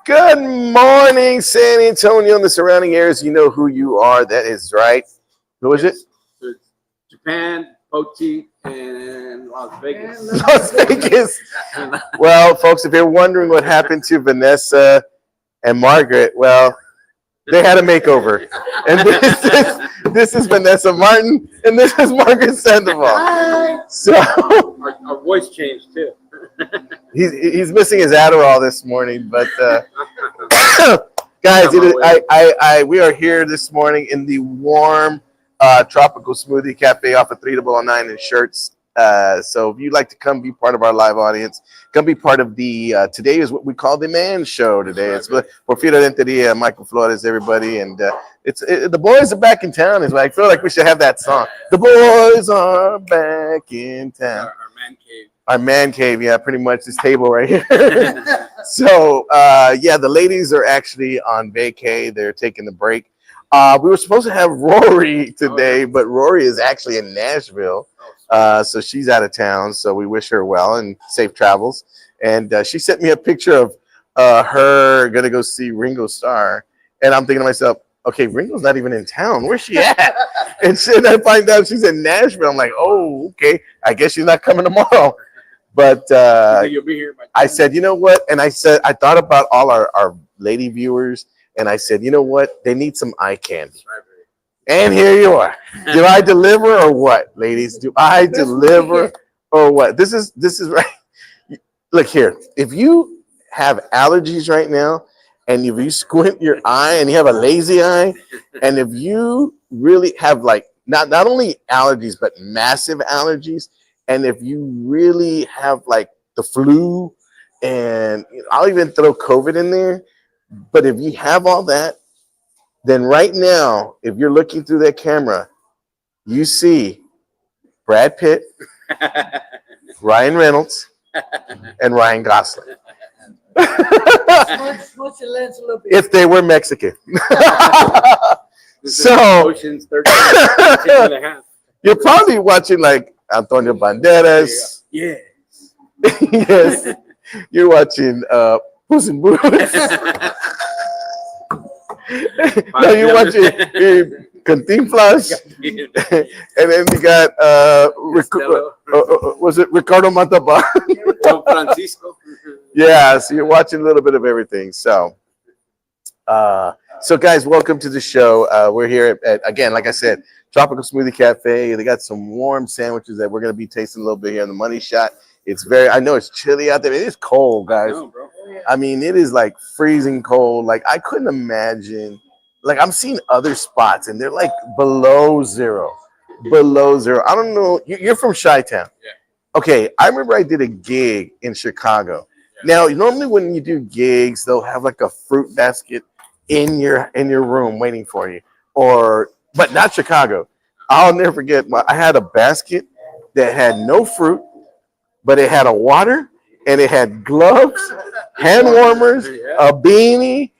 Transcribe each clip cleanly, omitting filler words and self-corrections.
Good morning, San Antonio and the surrounding areas. You know who you are. That is right. Who is it? It's Japan, Poti, and Las Vegas. Las Vegas. Well, folks, if you're wondering what happened to Vanessa and Margaret, well, they had a makeover. And this is Vanessa Martin, and this is Margaret Sandoval. So Our voice changed too. he's missing his Adderall this morning, but guys, we are here this morning in the warm Tropical Smoothie Cafe off of 3009 in Schertz. So if you'd like to come be part of our live audience, come be part of the today is what we call the man show today. It's Porfirio Renteria, Michael Flores, everybody, and the boys are back in town. I feel like we should have that song. The boys are back in town. Our man cave. Our man cave, yeah, pretty much this table right here. So yeah, the ladies are actually on vacay. They're taking the break. We were supposed to have Rory today, but Rory is actually in Nashville. So she's out of town. So we wish her well and safe travels. And she sent me a picture of her gonna go see Ringo Starr. And I'm thinking to myself, okay, Ringo's not even in town. Where's she at? And then I find out she's in Nashville. I'm like, oh, okay. I guess she's not coming tomorrow. But You'll be here by I said, you know what? And I thought about all our lady viewers. And I said, you know what? They need some eye candy. And here you are. Do I deliver or what, ladies? Do I deliver or what? This is right. Look here. If you have allergies right now, and if you squint your eye and you have a lazy eye, and if you really have like not only allergies but massive allergies, and if you really have like the flu, and I'll even throw COVID in there. But if you have all that, then right now, if you're looking through that camera, you see Brad Pitt, Ryan Reynolds, and Ryan Gosling. Smudge your lens a little bit. If they were Mexican. So Ocean's 13 and a half. you're probably watching like Antonio Banderas. Yeah. Yes. You're watching Puss in Boots. No, you're watching Cantinflas, and then you got was it Ricardo Montalban? Francisco. Yeah, so you're watching a little bit of everything. So, so guys, welcome to the show. We're here at again, like I said, Tropical Smoothie Cafe. They got some warm sandwiches that we're gonna be tasting a little bit here in the Money Shot. It's I know it's chilly out there. It is cold, guys. No, bro. I mean, it is like freezing cold. Like I couldn't imagine. Like I'm seeing other spots and they're like below zero. Below zero. I don't know. You're from Chi-Town. Yeah. Okay. I remember I did a gig in Chicago. Yeah. Now, normally when you do gigs, they'll have like a fruit basket in your room waiting for you. But not Chicago. I'll never forget. I had a basket that had no fruit, but it had a water and it had gloves, hand warmers, a beanie,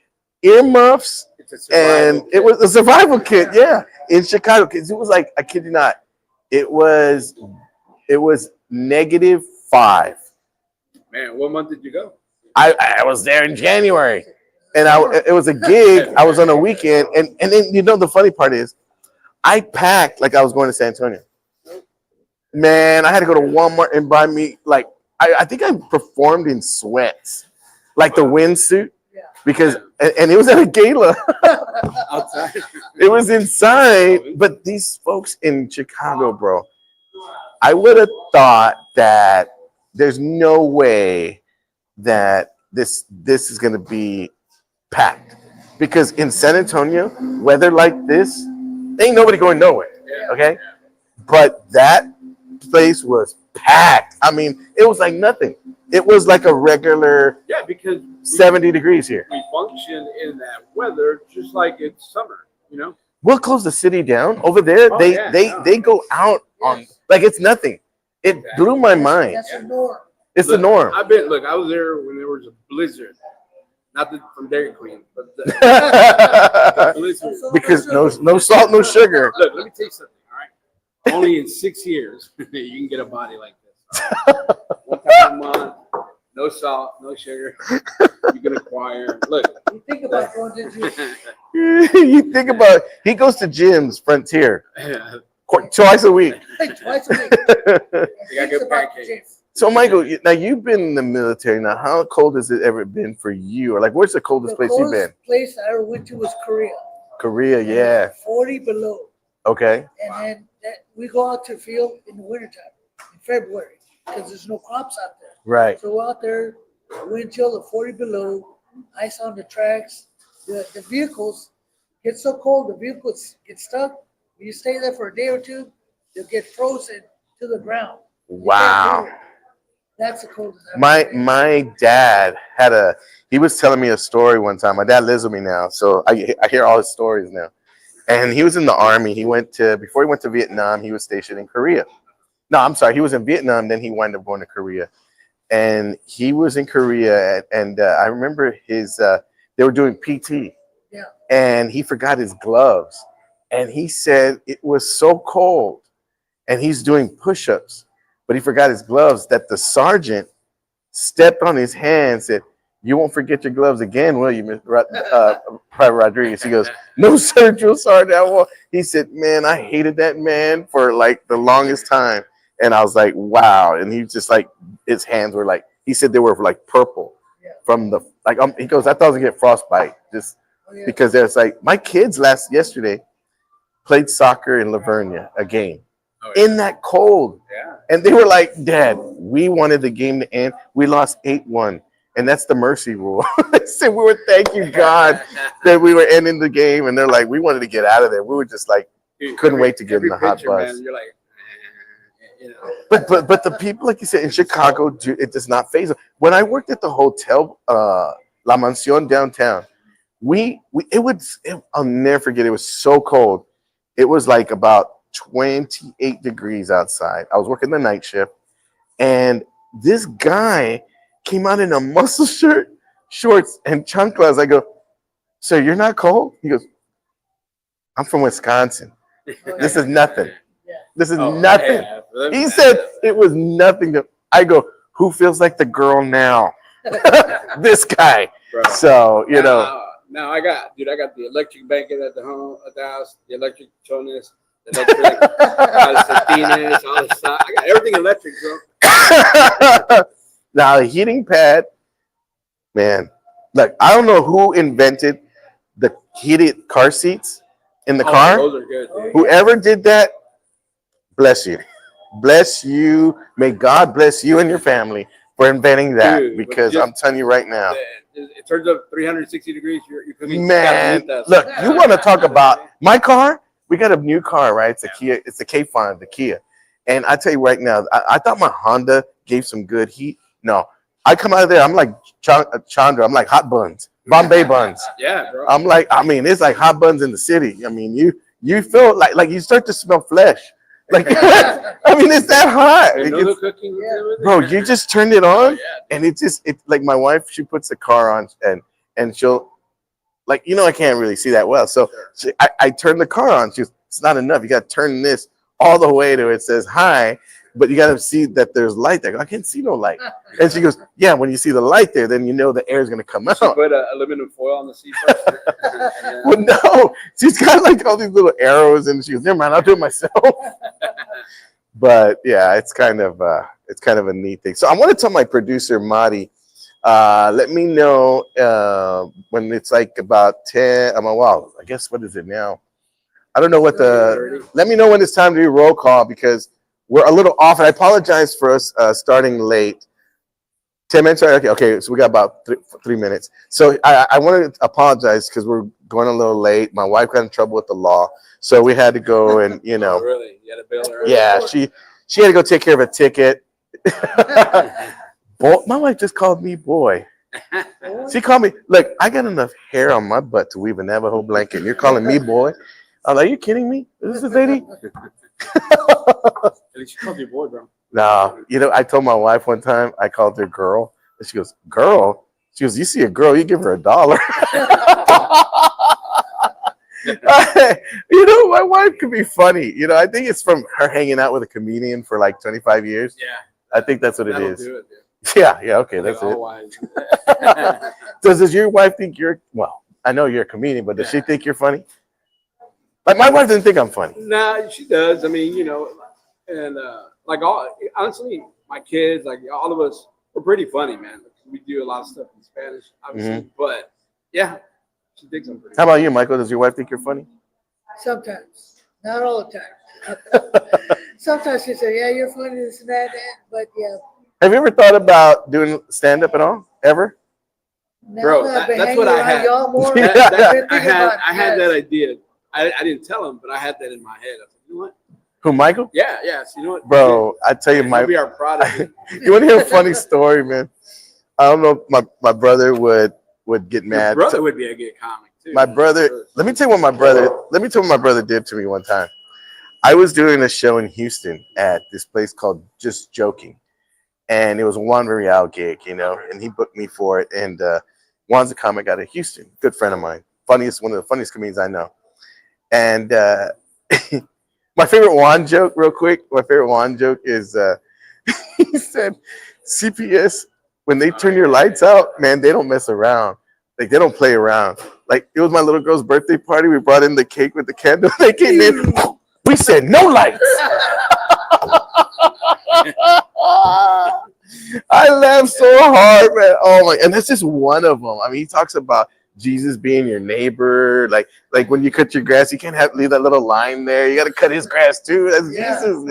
earmuffs, and it was a survival kit. Yeah, in Chicago, because it was like, I kid you not, it was -5. Man, what month did you go? I was there in January, and it was a gig. I was on a weekend, and then the funny part is, I packed like I was going to San Antonio. Man, I had to go to Walmart and buy me like I think I performed in sweats, like the windsuit, because and it was at a gala. Outside. It was inside, but these folks in Chicago, bro, I would have thought that there's no way that this is gonna be packed, because in San Antonio, weather like this, ain't nobody going nowhere. Okay, but that place was packed. I mean, it was like nothing. It was like a regular because 70 degrees here. we function in that weather just like it's summer, We'll close the city down. Over there, they go out on like it's nothing. It blew my mind. That's the norm. It's the norm. I was there when there was a blizzard. Not from Dairy Queen, but the blizzard. Because no salt, no sugar. Look, let me tell you something, all right? Only in 6 years you can get a body like this. 1 time a month, no salt, no sugar. You're gonna choir. Look. You think about going to gym. You think about he goes to gyms, Frontier, Yeah. twice a week. Like twice a week. They got Thinks good about the pancakes. gym. So, Michael, now you've been in the military. Now, how cold has it ever been for you? Or like, where's the coldest The place you've coldest been? place I ever went to was Korea. Korea, yeah. 40 below. Okay. And then we go out to field in the wintertime, in February, because there's no crops out there. Right. So we're out there, wind chill of 40 below, ice on the tracks. The vehicles get so cold, the vehicles get stuck. You stay there for a day or two, they'll get frozen to the ground. You can't Wow. move. That's the coldest. I've My ever been. my dad he was telling me a story one time. My dad lives with me now, so I hear all his stories now. And he was in the army. Before he went to Vietnam, he was stationed in Korea. No, I'm sorry, he was in Vietnam, then he wound up going to Korea. And he was in Korea, and I remember they were doing PT. Yeah. And he forgot his gloves. And he said it was so cold, and he's doing push-ups, but he forgot his gloves, that the sergeant stepped on his hand and said, "You won't forget your gloves again, will you, Private Rodriguez?" He goes, "No, sir, Drill Sergeant, I won't." He said, "Man, I hated that man for like the longest time." And I was like, wow. And he just like, his hands were like, he said they were like purple from the, like, he goes, "I thought I was gonna get frostbite just because there's like, my kids yesterday played soccer in Lavernia, a game in that cold. Yeah. And they were like, "Dad, we wanted the game to end. We lost 8-1. And that's the mercy rule." They said, "We were thanking God that we were ending the game." And they're like, "We wanted to get out of there. We were just like, Dude, couldn't wait to get in every the hot picture, bus." Man, you're like, you know. But the people, like you said, in Chicago, it does not phase them. When I worked at the hotel, La Mansión downtown, I'll never forget. It was so cold. It was like about 28 degrees outside. I was working the night shift, and this guy came out in a muscle shirt, shorts, and chanclas. I go, "Sir, you're not cold?" He goes, "I'm from Wisconsin. This is nothing. This is nothing." Yeah. He said it was nothing. I go, "Who feels like the girl now?" This guy. Bro. So, you know. Now I got the electric blanket at the house, the electric chones, the electric calcetines, all the stuff. I got everything electric, bro. Now, a heating pad, man. Look, I don't know who invented the heated car seats in the car. Those are good, dude. Whoever did that, bless you. Bless you. May God bless you and your family for inventing that. Dude, Because I'm telling you right now. It turns up 360 degrees. You're cooking. Man, look, you want to talk about my car? We got a new car, right? It's a Kia. It's the K5, the Kia. And I tell you right now, I thought my Honda gave some good heat. No, I come out of there, I'm like Chandra. I'm like hot buns, Bombay buns. Yeah, bro. I'm like, I mean, it's like hot buns in the city. I mean, you feel like you start to smell flesh. Like, I mean, it's that hot. You know the cooking, Bro, you just turned it on, yeah. and it like my wife, she puts the car on, and she'll, like, I can't really see that well. So I turn the car on. She goes, "It's not enough. You got to turn this all the way to it says hi, but you got to see that there's light there." I can't see no light. And she goes, "Yeah, when you see the light there, then you know the air is going to come out." She put aluminum foil on the seat first. Well, no, she's got like all these little arrows, and she goes, "Never mind, I'll do it myself." But yeah, it's kind of a neat thing. So I want to tell my producer Marty, let me know when it's like about 10. Well, I guess what is it now? I don't know what let me know when it's time to do roll call, because we're a little off, and I apologize for us starting late. 10 minutes? Okay, so we got about 3 minutes. So I want to apologize because we're going a little late. My wife got in trouble with the law, so we had to go and, Oh, really? You had to bail her out? yeah, she had to go take care of a ticket. My wife just called me boy. She called me, look, I got enough hair on my butt to weave a Navajo blanket. You're calling me boy? I'm like, "Are you kidding me? Is this a lady?" At least she called you boy, bro. No, I told my wife one time, I called her girl, and she goes, "Girl?" She goes, "You see a girl, you give her $1." My wife could be funny. I think it's from her hanging out with a comedian for like 25 years. Yeah. I think that's what it That'll is. do it, dude. Yeah, yeah, okay, that's it. Otherwise, Does your wife think you're well? I know you're a comedian, but does she think you're funny? Like my wife doesn't think I'm funny. nah, she does. I mean, and like honestly, my kids, like all of us, we're pretty funny, man. We do a lot of stuff in Spanish, obviously, but yeah, she thinks I'm pretty. How about you, Michael? Does your wife think you're funny? Sometimes, not all the time. Sometimes she say, "Yeah, you're funny, this and that," but yeah. Have you ever thought about doing stand up at all? Ever? Now Bro, that I've been that's what hanging I around had. y'all more, Yeah. I've been I thinking had about that yes. idea. I didn't tell him, but I had that in my head. I was like, you know what? Who, Michael? Yeah, yes. You know what, Bro, I tell you, He'll be our prodigy. you want to hear a funny story, man? I don't know if my brother would get mad. Your brother would be a good comic too. My brother, let me tell you what my brother did to me one time. I was doing a show in Houston at this place called Just Joking. And it was a Juan Real gig, and he booked me for it. And Juan's a comic out of Houston, good friend of mine, one of the funniest comedians I know. And my favorite Juan joke, real quick, is he said, CPS, when they turn your lights out, man, they don't mess around. Like, they don't play around. Like, it was my little girl's birthday party. We brought in the cake with the candle. They came in. We said, no lights. I laughed so hard, man. Oh my! And that's just one of them. I mean, he talks about Jesus being your neighbor. Like when you cut your grass, you can't leave that little line there. You got to cut his grass too. That's Jesus,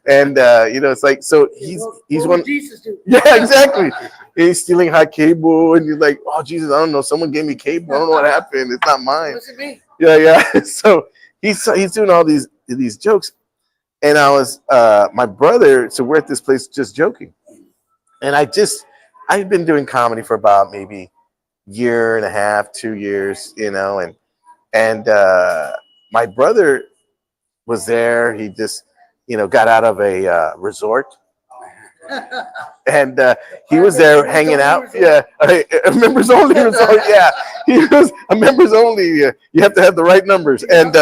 And it's like so he's What one. would Jesus do? Yeah, exactly. He's stealing hot cable, and you're like, oh Jesus, I don't know. Someone gave me cable. I don't know what happened. It's not mine. What's it mean? Yeah. So he's doing all these jokes, and I was my brother. So we're at this place Just Joking. And I've been doing comedy for about maybe year and a half, 2 years, and my brother was there. He just, got out of a resort, and he was there hanging out. Yeah, a members only resort. Yeah, he was a members only. You have to have the right numbers, and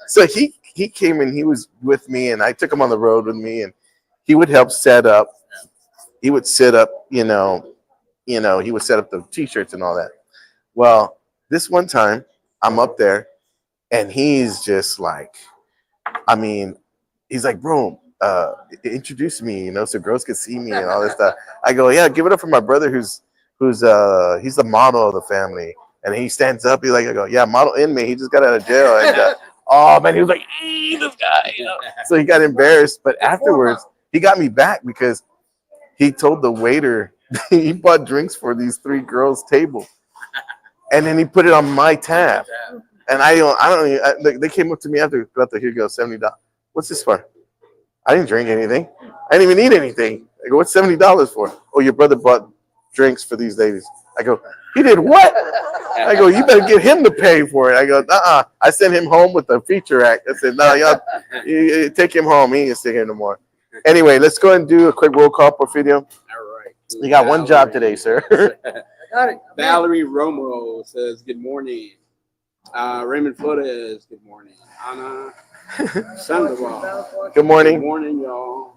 so he came and he was with me, and I took him on the road with me, and he would help set up. He would set up, he would set up the t-shirts and all that. Well, this one time I'm up there and he's just like, he's like, bro, introduce me, so girls can see me and all this stuff. I go, yeah, give it up for my brother who's he's the model of the family. And he stands up, I go, yeah, model inmate. He just got out of jail. And oh man, he was like, this guy, So he got embarrassed. But afterwards, he got me back because he told the waiter he bought drinks for these 3 girls' table, and then he put it on my tab. And I don't. They came up to me after. Here you go, $70. What's this for? I didn't drink anything. I didn't even eat anything. I go, what's $70 for? Oh, your brother bought drinks for these ladies. I go, he did what? I go, you better get him to pay for it. I go, I sent him home with the feature act. I said, no, y'all, you take him home. He ain't gonna stay here no more. Anyway, let's go and do a quick roll call, Porfirio. All right. You got one job today, sir. Got it. Valerie Romo says, good morning. Raymond Flores, good morning. Ana Sandoval. Good morning. Good morning, y'all.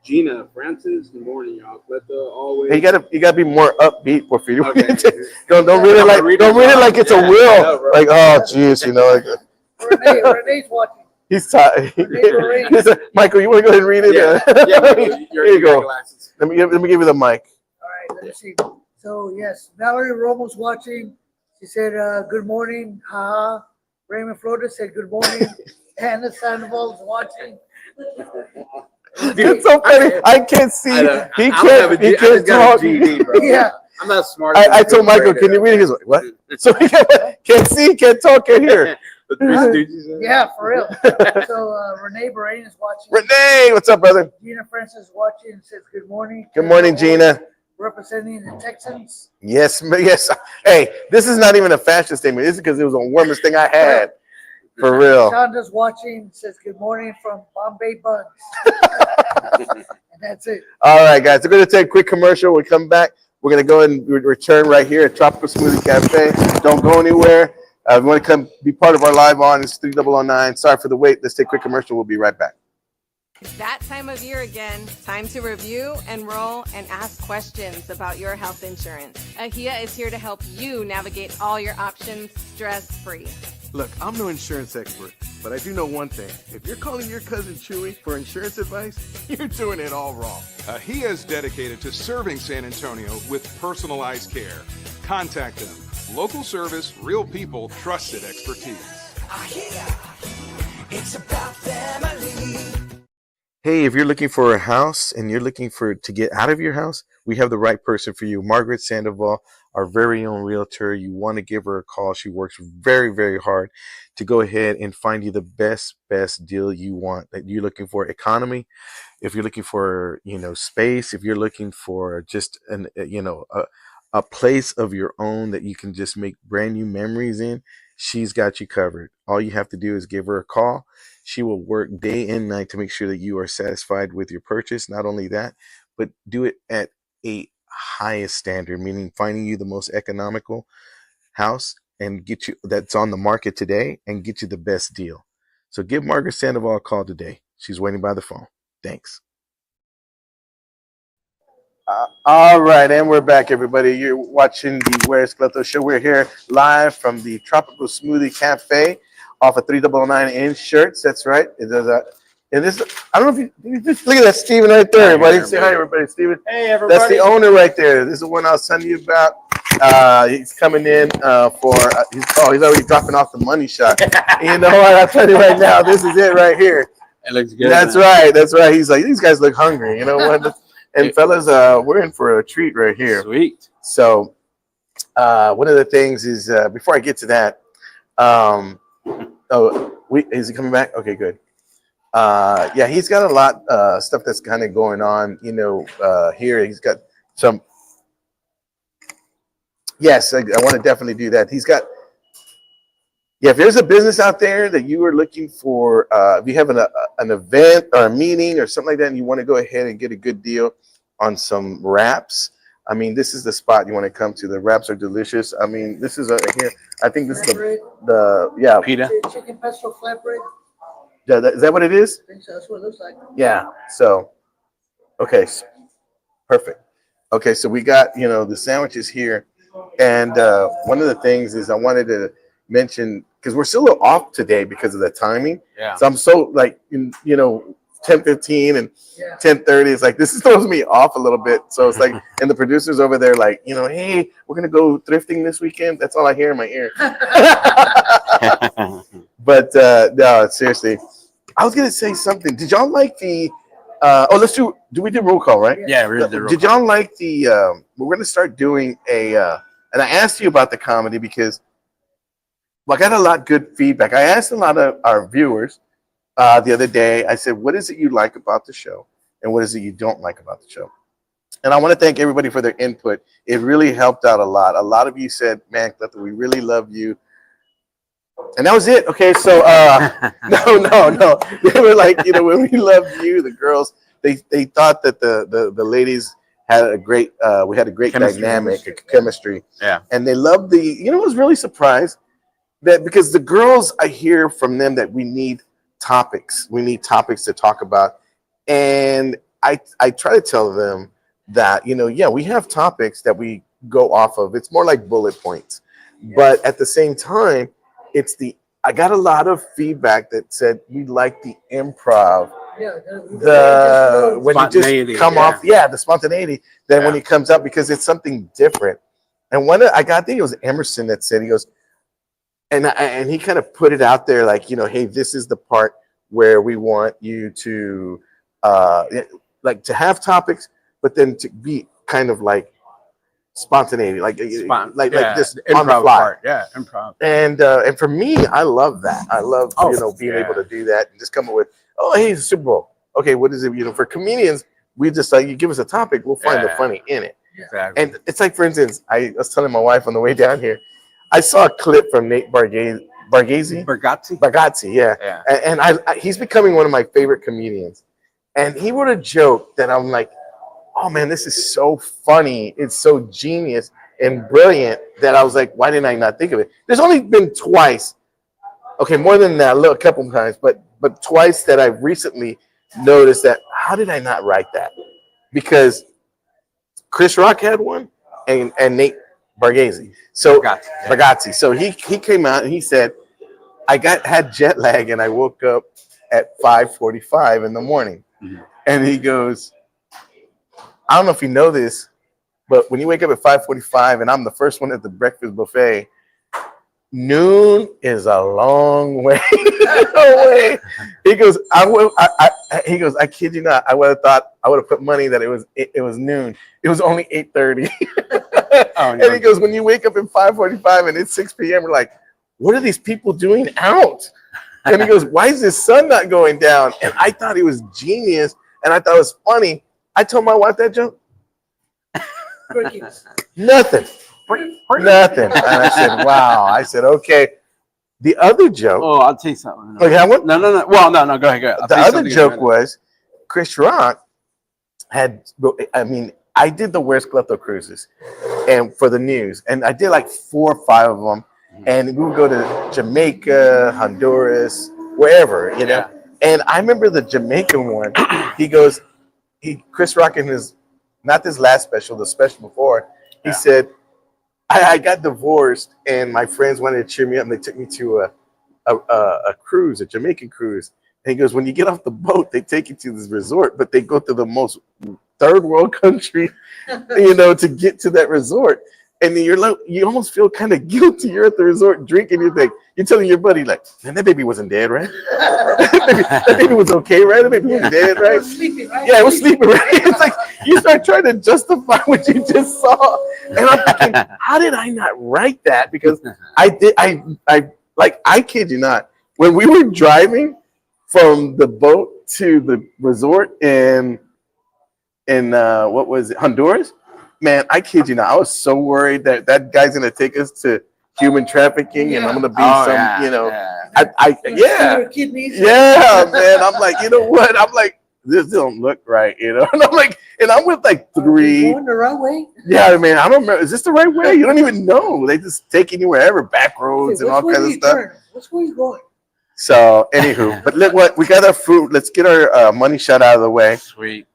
Gina Francis, good morning, y'all. Cleto, always. Hey, you gotta be more upbeat, Porfirio. Okay. don't read it like it's a will. Like, oh jeez, Renee's watching. He's tired. Michael, you want to go ahead and read it? Yeah. Here you go. Let me give you the mic. All right, let's see. So yes, Valerie Romo's watching. She said, "Good morning." Haha. Raymond Flores said, "Good morning." Hannah Sandoval's watching. It's so funny. I can't see. He can't talk. Yeah. I'm not smart. I told Michael, can you read it? He's like, what? So he can't see, can't talk, can't hear. Yeah, for real. So Renee Barain is watching. Renee, what's up, brother? Gina Francis is watching and says good morning. Good morning, Gina. Representing the Texans. Yes. Hey, this is not even a fashion statement. This is because it was the warmest thing I had. For real. Shonda's watching, says good morning from Bombay Buns. And that's it. All right, guys. We're going to take a quick commercial. We'll come back. We're going to go and return right here at Tropical Smoothie Cafe. Don't go anywhere. If you want to come be part of our live on, it's 3009. Sorry for the wait. Let's take a quick commercial. We'll be right back. It's that time of year again. Time to review, enroll, and ask questions about your health insurance. AHIA is here to help you navigate all your options stress-free. Look, I'm no insurance expert, but I do know one thing. If you're calling your cousin Chewy for insurance advice, you're doing it all wrong. AHIA is dedicated to serving San Antonio with personalized care. Contact them. Local service, real people, trusted expertise. It's about family. Hey, if you're looking for a house and you're looking to get out of your house, we have the right person for you. Margaret Sandoval, our very own realtor. You want to give her a call. She works very, very hard to go ahead and find you the best deal you want. That you're looking for economy, if you're looking for, space, if you're looking for just a place of your own that you can just make brand new memories in, she's got you covered. All you have to do is give her a call. She will work day and night to make sure that you are satisfied with your purchase. Not only that, but do it at a highest standard, meaning finding you the most economical house and get you that's on the market today and get you the best deal. So give Margaret Sandoval a call today. She's waiting by the phone. Thanks. All right, and we're back, everybody. You're watching the Where's Cleto show. We're here live from the Tropical Smoothie Cafe off of 399 in Schertz. That's right. It does that. And this, I don't know if you just look at that Steven right there, everybody. Say hi, everybody. Steven. Hey, everybody. That's the owner right there. This is the one I was telling you about. He's coming in he's already dropping off the money shot. You know what? I'll tell you right now, this is it right here. It looks good. That's right. That's right. He's like, these guys look hungry. You know what? And fellas, we're in for a treat right here. Sweet. So, one of the things is before I get to that, is he coming back? Okay, good. Yeah, he's got a lot stuff that's kind of going on. Here he's got some. Yes, I want to definitely do that. He's got. Yeah, if there's a business out there that you are looking for, if you have an event or a meeting or something like that, and you want to go ahead and get a good deal on some wraps, I mean, this is the spot you want to come to. The wraps are delicious. I mean, this is here. I think this is the Pita. Chicken pesto flatbread. Is that what it is? I think so. That's what it looks like. Yeah. So, okay, perfect. Okay, so we got the sandwiches here, and one of the things is I wanted to mention, because we're still a little off today because of the timing. Yeah. So I'm so 10:15 and 10:30. It's like this is throwing me off a little bit. So it's like, and the producers over there like, hey, we're gonna go thrifting this weekend. That's all I hear in my ear. But no, seriously, I was gonna say something. Did y'all like the? Let's do we did roll call, right? Yeah, we did the roll Did y'all like the? We're gonna start doing and I asked you about the comedy because. Well, I got a lot of good feedback. I asked a lot of our viewers the other day. I said, what is it you like about the show? And what is it you don't like about the show? And I want to thank everybody for their input. It really helped out a lot. A lot of you said, man, Cleto, we really love you. And that was it. Okay, so no. They were like, when we loved you, the girls, they thought that the ladies had a great, we had a great dynamic, chemistry. Yeah. And they loved I was really surprised. That because the girls, I hear from them that we need topics. We need topics to talk about. And I try to tell them that, we have topics that we go off of. It's more like bullet points. Yeah. But at the same time, I got a lot of feedback that said we like the improv. Yeah, when you just come off, the spontaneity. Then when he comes up, because it's something different. And I think it was Emerson that said, he goes, and he kind of put it out there like, hey, this is the part where we want you to to have topics, but then to be kind of like spontaneity, like just on the fly. Part. Yeah, improv. And for me, I love that. I love being able to do that and just come up with, hey, it's Super Bowl. Okay, what is it? For comedians, we just like, you give us a topic, we'll find the funny in it. Exactly. And it's like, for instance, I was telling my wife on the way down here, I saw a clip from Nate Bargatze, yeah. And he's becoming one of my favorite comedians. And he wrote a joke that I'm like, oh man, this is so funny. It's so genius and brilliant that I was like, why didn't I not think of it? There's only been twice, okay, more than that, a couple times, but twice that I've recently noticed that. How did I not write that? Because Chris Rock had one, and Nate Bargatze. So Bargatze. So he came out and he said, I had jet lag and I woke up at 5:45 in the morning. Mm-hmm. And he goes, I don't know if you know this, but when you wake up at 5:45 and I'm the first one at the breakfast buffet, noon is a long way away. He goes, he goes, I kid you not, I would have thought, I would have put money that it was noon. It was only 8:30. And he goes, when you wake up at 5:45 and it's 6 p.m., we're like, what are these people doing out? And he goes, why is the sun not going down? And I thought it was genius, and I thought it was funny. I told my wife that joke. Nothing. Nothing. And I said, wow. I said, okay. The other joke. Oh, I'll tell you something. Oh, you have one? No. Well, no. Go ahead. The other joke was Chris Rock had, I mean, I did the Where's Cleto cruises and for the news. And I did like 4 or 5 of them. And we would go to Jamaica, Honduras, wherever, you know. Yeah. And I remember the Jamaican one. He goes, Chris Rock in his, not this last special, the special before, he said, I got divorced and my friends wanted to cheer me up and they took me to a cruise, a Jamaican cruise. And he goes, when you get off the boat, they take you to this resort, but they go to the most third world country, you know, to get to that resort. And then you're like, you almost feel kind of guilty. You're at the resort drinking. You're telling your buddy, like, man, that baby wasn't dead, right? that baby was okay, right? That baby wasn't dead, right? It was sleeping, right? Yeah, it was sleeping, right? It's like you start trying to justify what you just saw. And I'm thinking, how did I not write that? Because I kid you not, when we were driving from the boat to the resort in what was it, Honduras? Man, I kid you not. I was so worried that guy's gonna take us to human trafficking, and I'm gonna be yeah, man. I'm like, you know what? I'm like, this don't look right, you know. And I'm with like 3. Going the right way? Yeah, man. I don't remember. Is this the right way? You don't even know. They just taking you wherever, back roads and all kinds of stuff. Which way you going? So, anywho, but look what we got our food. Let's get our money shot out of the way. Sweet.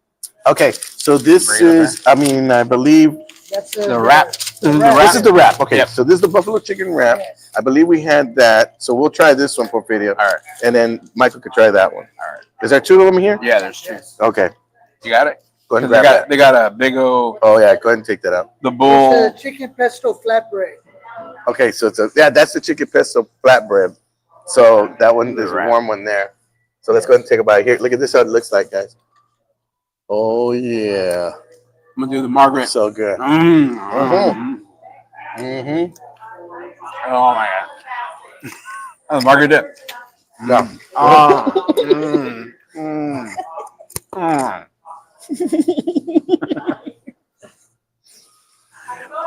Okay, so this is, I mean, I believe That's the wrap. This is the wrap. Okay, Yep. So this is the buffalo chicken wrap. Yes. I believe we had that. So we'll try this one for video. All right. And then Michael could try that one. All right. Is there 2 of them here? Yeah, there's 2. Yes. Okay. You got it? Go ahead and They grab that. they got a big old, Oh, yeah. Go ahead and take that out. the bull. It's a chicken pesto flatbread. Okay, so that's the chicken pesto flatbread. So that one is a Right. warm one there. So let's go ahead and take a bite here. Look at this how it looks like, guys. Oh, yeah. I'm going to do the Margaret. So good. Mm-hmm. Mm-hmm. Oh, my God. Oh, Margaret dip. No. Oh.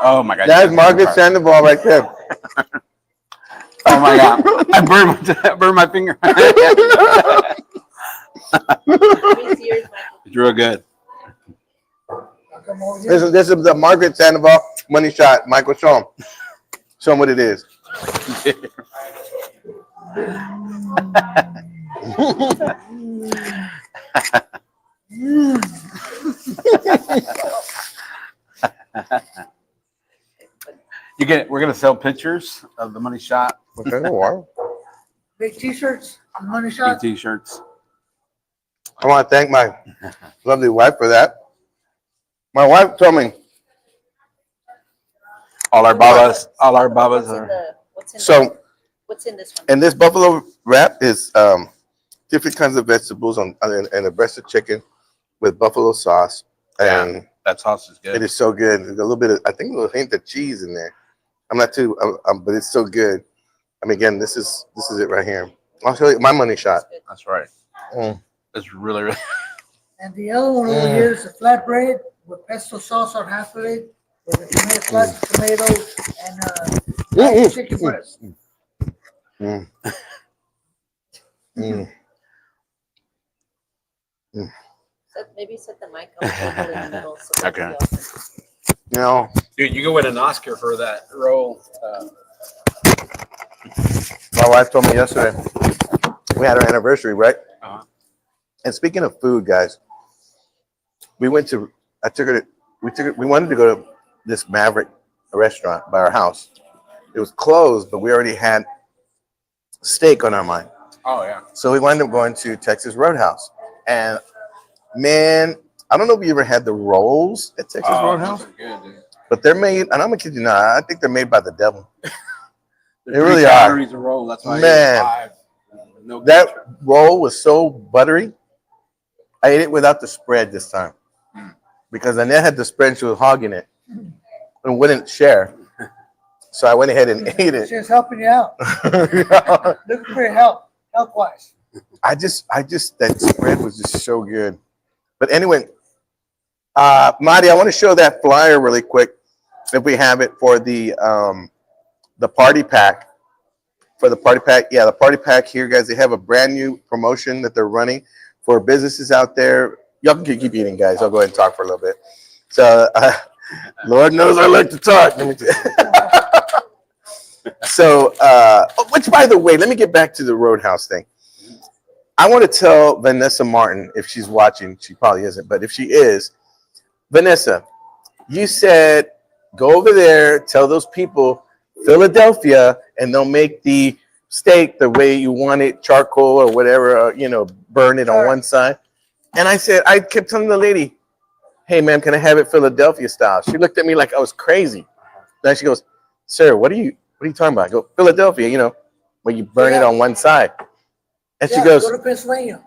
Oh, my God. That's Margaret Sandoval right there. Oh, my God. I burned my finger. It's real good. This is the Margaret Sandoval money shot. Michael, show him. Show him what it is. You get it. We're gonna sell pictures of the money shot. Okay, wow. Big t-shirts, money Big shot. t-shirts. I want to thank my lovely wife for that. My wife told me. All our babas are. What's in this one? And this buffalo wrap is different kinds of vegetables and a breast of chicken with buffalo sauce. And that sauce is good. it is so good. There's a little bit of, I think, a little hint of cheese in there. I'm not too, but it's so good. I mean, again, this is it right here. I'll show you my money shot. That's right. Mm. It's really, really. And the other one over here is a flatbread with pesto sauce on half of it, with a tomato, sliced tomatoes, and chicken breast. Mm. Mm. Mm. Maybe set the mic on the table in the middle. So Okay. You know, Dude, you could win an Oscar for that roll. my wife told me yesterday we had our anniversary, right? Uh-huh. And speaking of food, guys, we went to. I took her. We wanted to go to this Maverick restaurant by our house. It was closed, but we already had steak on our mind. Oh yeah. So we wound up going to Texas Roadhouse. And man, I don't know if you ever had the rolls at Texas Roadhouse, those are good, dude. but they're made, and I'm gonna kid you not, I think they're made by the devil. They're They really 3 are. calories a roll. That's why I Man. ate 5. No That ketchup. roll was so buttery. I ate it without the spread this time because Annette had the spread and she was hogging it and wouldn't share. So I went ahead and ate it. She's helping you out. Looking for your health-wise. I just that spread was just so good. But anyway, Marty, I want to show that flyer really quick if we have it for the party pack. For the party pack, yeah, the party pack here, guys. They have a brand new promotion that they're running for businesses out there. Y'all can keep eating, guys. I'll go ahead and talk for a little bit. So, Lord knows I like to talk. Let me So, which, by the way, let me get back to the Roadhouse thing. I want to tell Vanessa Martin, if she's watching, she probably isn't, but if she is, Vanessa, you said go over there, tell those people Philadelphia, and they'll make the steak the way you want it, charcoal or whatever, burn it on one side. And I kept telling the lady, hey, ma'am, can I have it Philadelphia style? She looked at me like I was crazy. Then she goes, sir, what are you talking about? I go, Philadelphia, where you burn it on one side. And she goes, go to Pennsylvania.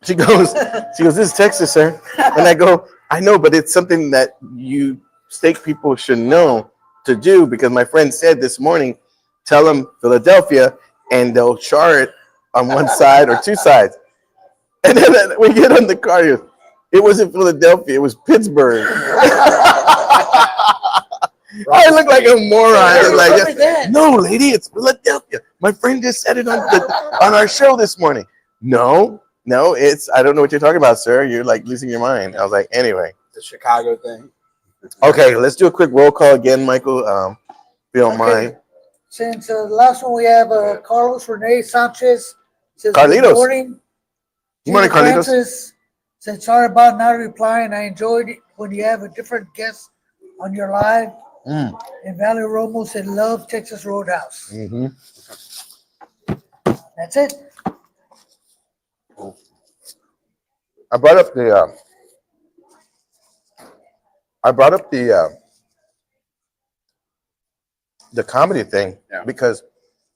She goes, this is Texas, sir. And I go, I know, but it's something that you steak people should know to do because my friend said this morning, tell them Philadelphia and they'll char it on one side or two sides. And then we get on the car, it wasn't Philadelphia, it was Pittsburgh. I look like a moron. I was like, no, lady, it's Philadelphia. My friend just said it on our show this morning. No, it's, I don't know what you're talking about, sir. You're like losing your mind. I was like, anyway. The Chicago thing. Okay, let's do a quick roll call again, Michael. If you don't mind. Since the last one we have Carlos Rene Sanchez. Says, Carlitos. Good morning. Good morning, Gina Carlitos. Francis said, sorry about not replying. I enjoyed it when you have a different guest on your live. And Valley Romo said, love Texas Roadhouse. Mm-hmm. That's it. I brought up the comedy thing because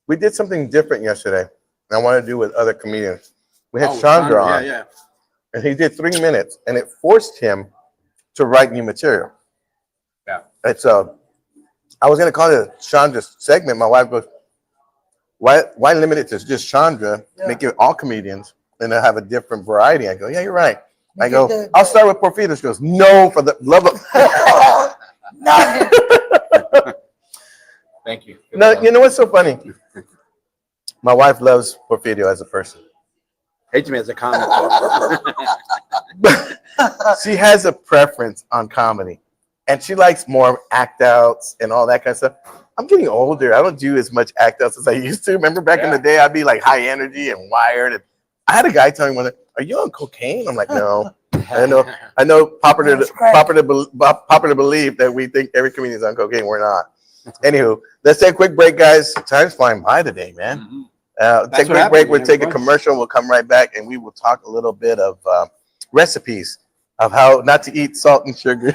we did something different yesterday, and I want to do with other comedians. We had Chandra on, and he did 3 minutes, and it forced him to write new material. Yeah. And so I was going to call it a Chandra segment. My wife goes, why limit it to just Chandra? Yeah. Make it all comedians, and they'll have a different variety. I go, yeah, you're right. I go, I'll start with Porfirio. She goes, no, for the love of... Not Thank you. No, you know what's so funny? My wife loves Porfirio as a person. Hates me as a comic. She has a preference on comedy, and she likes more act outs and all that kind of stuff. I'm getting older. I don't do as much act outs as I used to. Remember back in the day, I'd be like high energy and wired. And I had a guy telling me one day, are you on cocaine? I'm like, no. I know popular to believe that we think every comedian's on cocaine. We're not. Anywho, let's take a quick break, guys. Time's flying by today, man. Take a quick break. We'll take a commercial. We'll come right back, and we will talk a little bit of recipes of how not to eat salt and sugar.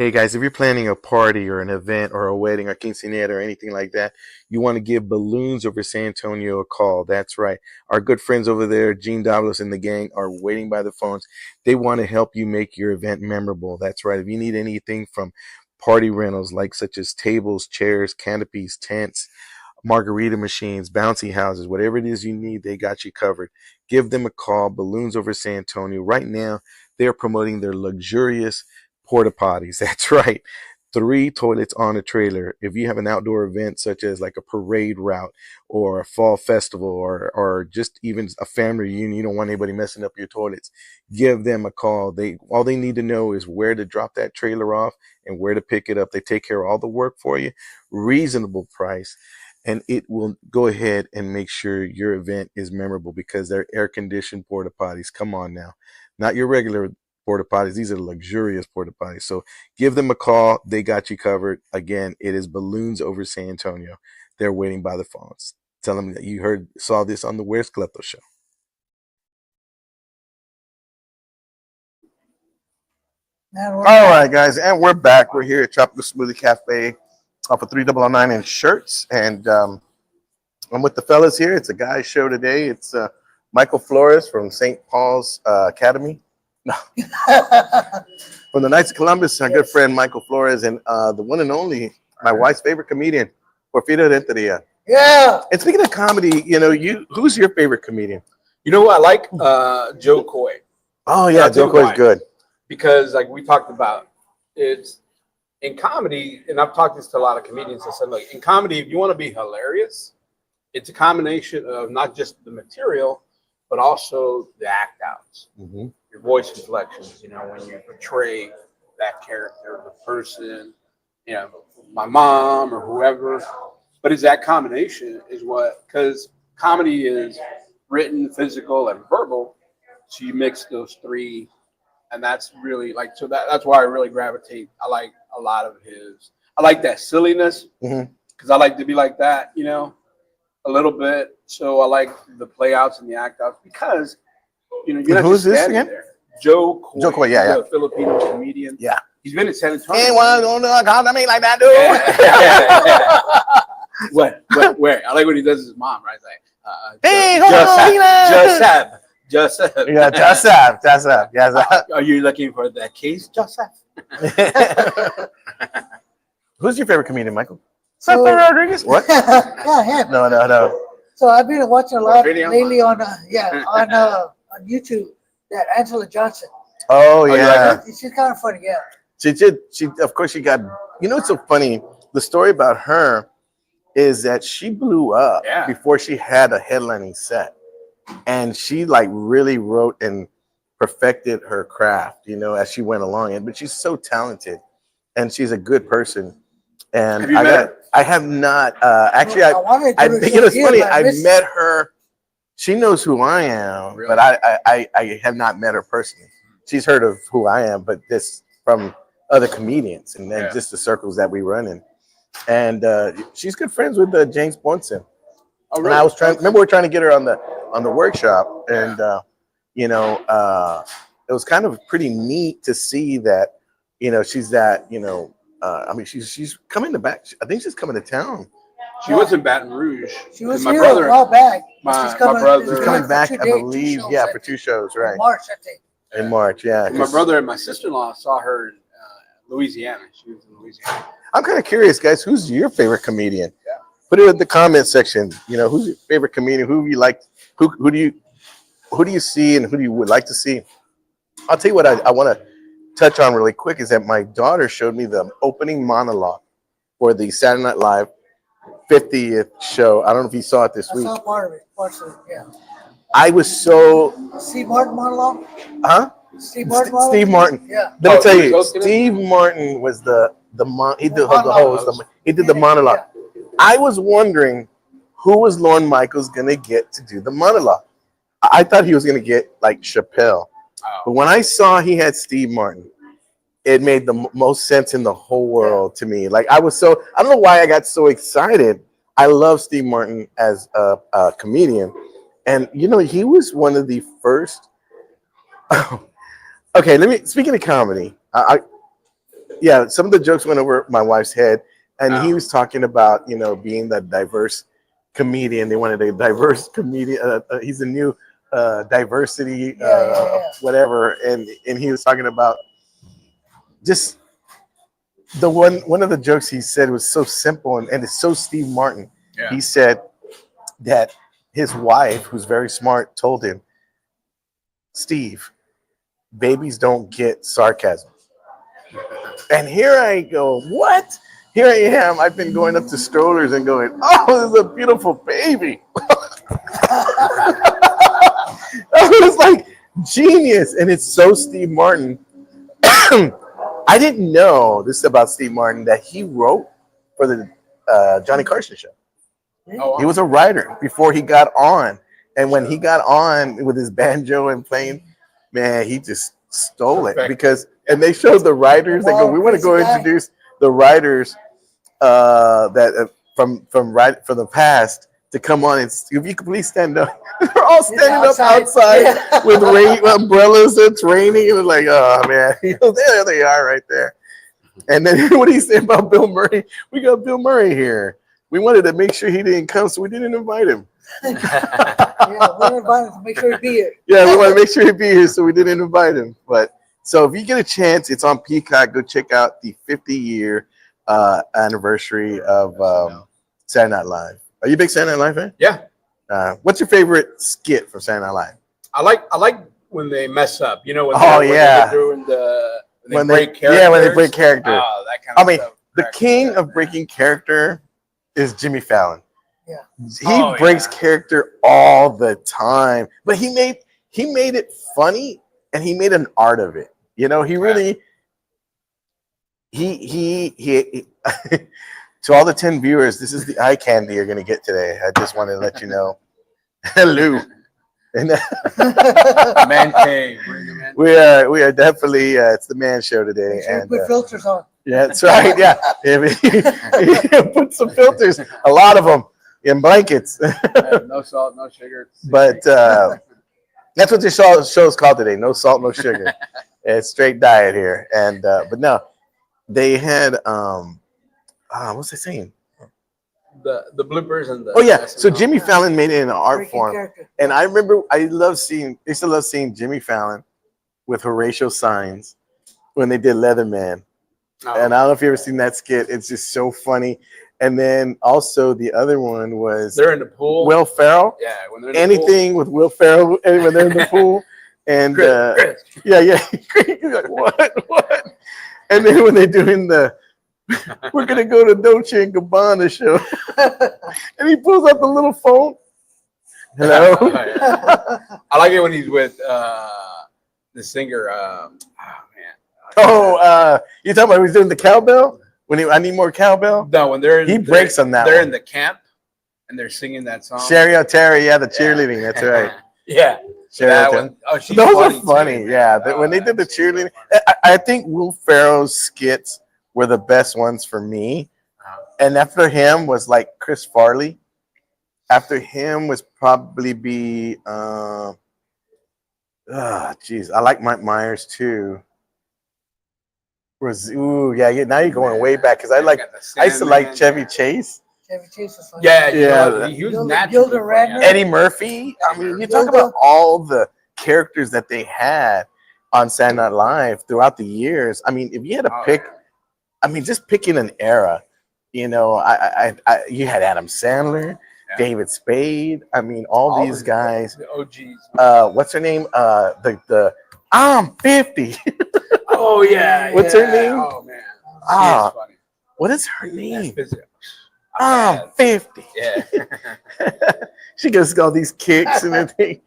Hey guys, if you're planning a party or an event or a wedding or quinceañera or anything like that, you want to give Balloons Over San Antonio a call. That's right. Our good friends over there, Gene Davlos and the gang, are waiting by the phones. They want to help you make your event memorable. That's right. If you need anything from party rentals such as tables, chairs, canopies, tents, margarita machines, bouncy houses, whatever it is you need, they got you covered. Give them a call, Balloons Over San Antonio. Right now, they're promoting their luxurious porta potties. That's right. 3 toilets on a trailer. If you have an outdoor event such as like a parade route or a fall festival or just even a family reunion, you don't want anybody messing up your toilets, give them a call. All they need to know is where to drop that trailer off and where to pick it up. They take care of all the work for you, reasonable price. and it will go ahead and make sure your event is memorable because they're air conditioned porta potties. Come on now, not your regular porta potties. These are luxurious porta potties. So give them a call. They got you covered. Again, it is Balloons Over San Antonio. They're waiting by the phones. Tell them that you saw this on the Where's Cleto show. Man, All right, guys, and we're back. We're here at Tropical Smoothie Cafe off of 3009 in Schertz, and I'm with the fellas here. It's a guy's show today. It's Michael Flores from St. Paul's Academy. No. From the Knights of Columbus, our good friend Michael Flores, and the one and only, my wife's favorite comedian, Porfirio Renteria. Yeah. And speaking of comedy, who's your favorite comedian? You know what I like? Joe Coy. Oh, yeah, I'll tell Joe you Coy's why. good. Because like we talked about, it's in comedy, and I've talked this to a lot of comedians. I said, look, in comedy, if you want to be hilarious, it's a combination of not just the material, but also the act outs, your voice inflections. When you portray that character, the person, my mom or whoever. But it's that combination is what, because comedy is written, physical, and verbal. So you mix those three. And that's really that's why I really gravitate. I like a lot of I like that silliness because I like to be like that, a little bit. So I like the play outs and the act outs because, you're not who's just this standing again? there. Joe Coy. Joe Coy, yeah. A Filipino comedian. Yeah. He's been in San Antonio. Anyone don't talk to me like that, dude? Where? I like when he does his mom, right? Like, Hey, Joseph. Yeah, Joseph. Are you looking for that case, Joseph? Who's your favorite comedian, Michael? So- Cleto Rodriguez? What? Yeah, him. No. So I've been watching a lot Video? lately on YouTube. That Angela Johnson. Oh, you yeah. like She's kind of funny. Yeah. She got, it's so funny. The story about her is that she blew up before she had a headlining set. And she really wrote and perfected her craft, as she went along. But she's so talented, and she's a good person. And Have you met her? I have not. Actually, I wanted to do it's it, funny. but I I missed met her. She knows who I am, Really? but I have not met her personally. She's heard of who I am, but this from other comedians and then just the circles that we run in. And she's good friends with James Bonson. Oh, And I was remember we were trying to get her on the workshop, and it was kind of pretty neat to see that, she's that, she's coming to back. I think she's coming to town. She was in Baton Rouge. She was My here brother- a while back. my She's coming, brother- She's coming for back, 2 I days, 2 believe, shows, for 2 shows, right? in March, I think. In March, yeah. My brother and my sister-in-law saw her in Louisiana. She was in Louisiana. I'm kind of curious, guys. Who's your favorite comedian? Yeah. Put it in the comment section. Who's your favorite comedian? Who you like? Who do you see, and who do you would like to see? I'll tell you what I want to touch on really quick is that my daughter showed me the opening monologue for the Saturday Night Live 50th show. I don't know if you saw it this I week. saw part of it. Parts of it, yeah. I was so, Steve Martin monologue? huh? Steve Martin monologue? Steve Martin. Yeah. Let me Oh, tell he was you, hosting it? Steve Martin was he did the monologue. host. He did the monologue. I was wondering who was Lorne Michaels gonna get to do the monologue. I thought he was gonna get like Chappelle, but when I saw he had Steve Martin, it made the most sense in the whole world to me. Like I don't know why I got so excited. I love Steve Martin as a comedian, and he was one of the first. Okay, speaking of comedy, some of the jokes went over my wife's head, and he was talking about being the diverse comedian. They wanted a diverse comedian. He's a new diversity, whatever, and he was talking about just the one of the jokes he said was so simple and it's so Steve Martin. Yeah. He said that his wife, who's very smart, told him, Steve, babies don't get sarcasm. And here I go, what? Here I am. I've been going up to strollers and going, oh, this is a beautiful baby. It was like genius. And it's so Steve Martin. I didn't know this about Steve Martin, that he wrote for the Johnny Carson show. Oh, He was a writer before he got on. And when he got on with his banjo and playing, man, he just stole it Perfect. because, and they showed the writers. They go, we want to go Crazy guy. introduce the writers that from the past to come on and if you could please stand up. They're all standing up outside Yeah. with rain umbrellas. It's raining. It was like, oh man, there they are right there. And then what do you say about Bill Murray? We got Bill Murray here. We wanted to make sure he didn't come, so we didn't invite him. Yeah, we're invited to make sure he be here. Yeah, we want to make sure he'd be here, so we didn't invite him. But so if you get a chance, it's on Peacock. Go check out the 50-year anniversary of Saturday Night Live. Are you a big Saturday Night Live fan? yeah. What's your favorite skit from Saturday Night Live? I like when they mess up. You know, when Oh, when yeah. they're doing when When they break characters. yeah, when they break character. Oh, that kind of I mean, stuff. the cracks king me of up, breaking character is Jimmy Fallon. Yeah. He Oh, breaks yeah. character all the time, but he made it funny and he made an art of it. You know, he really he to all the 10 viewers, this is the eye candy you're gonna get today. I just wanted to let you know. Hello. And man. Man cave. Bring the man we are definitely it's the man show today. Make sure you And put filters on. yeah, that's right. Yeah, put some filters, a lot of them in blankets. no salt, no sugar. But that's what this show is called today. No salt, no sugar. It's straight diet here. And but no, they had what's I saying? the bloopers and the Oh yeah, so Jimmy Fallon made it in an art Breaking form, character. and I remember I used to love seeing Jimmy Fallon with Horatio Sanz when they did Leatherman. Oh. And I don't know if you ever seen that skit. It's just so funny. And then also the other one was they're in the pool. Will Ferrell. Yeah, when they're in the Anything with Will Ferrell and when they're in the pool. And Chris. yeah. He's like, what? And then when they're doing we're gonna go to Dolce and Gabbana show. And he pulls up a little phone. Hello. Oh, yeah. I like it when he's with the singer. You talking about he's doing the cowbell? I need more cowbell? No, when He breaks on that They're one. in the camp and they're singing that song. Sherry O'Terry, yeah, the cheerleading. That's right. Yeah. Sherry That O'Terry. one. Oh, she's Those funny are funny, too, yeah. man. When they did the she's cheerleading, funny. I think Will Ferrell's skits were the best ones for me. And after him was like Chris Farley. After him was probably be I like Mike Myers too. Now you're going way back because I used to like Chevy Chase. Chevy Chase was funny. Yeah, Yeah. he was Gilda naturally funny. Radner. Eddie Murphy. I mean, you talk about all the characters that they had on Saturday Night Live throughout the years. I mean, if you had to pick, I mean, just picking an era, you know, you had Adam Sandler, David Spade. I mean, all these guys. The OGs. What's her name? I'm 50. Oh yeah. What's her name? Oh man. Ah, She is funny. what is her name? That's I'm 50. Yeah. She gets all these kicks and everything.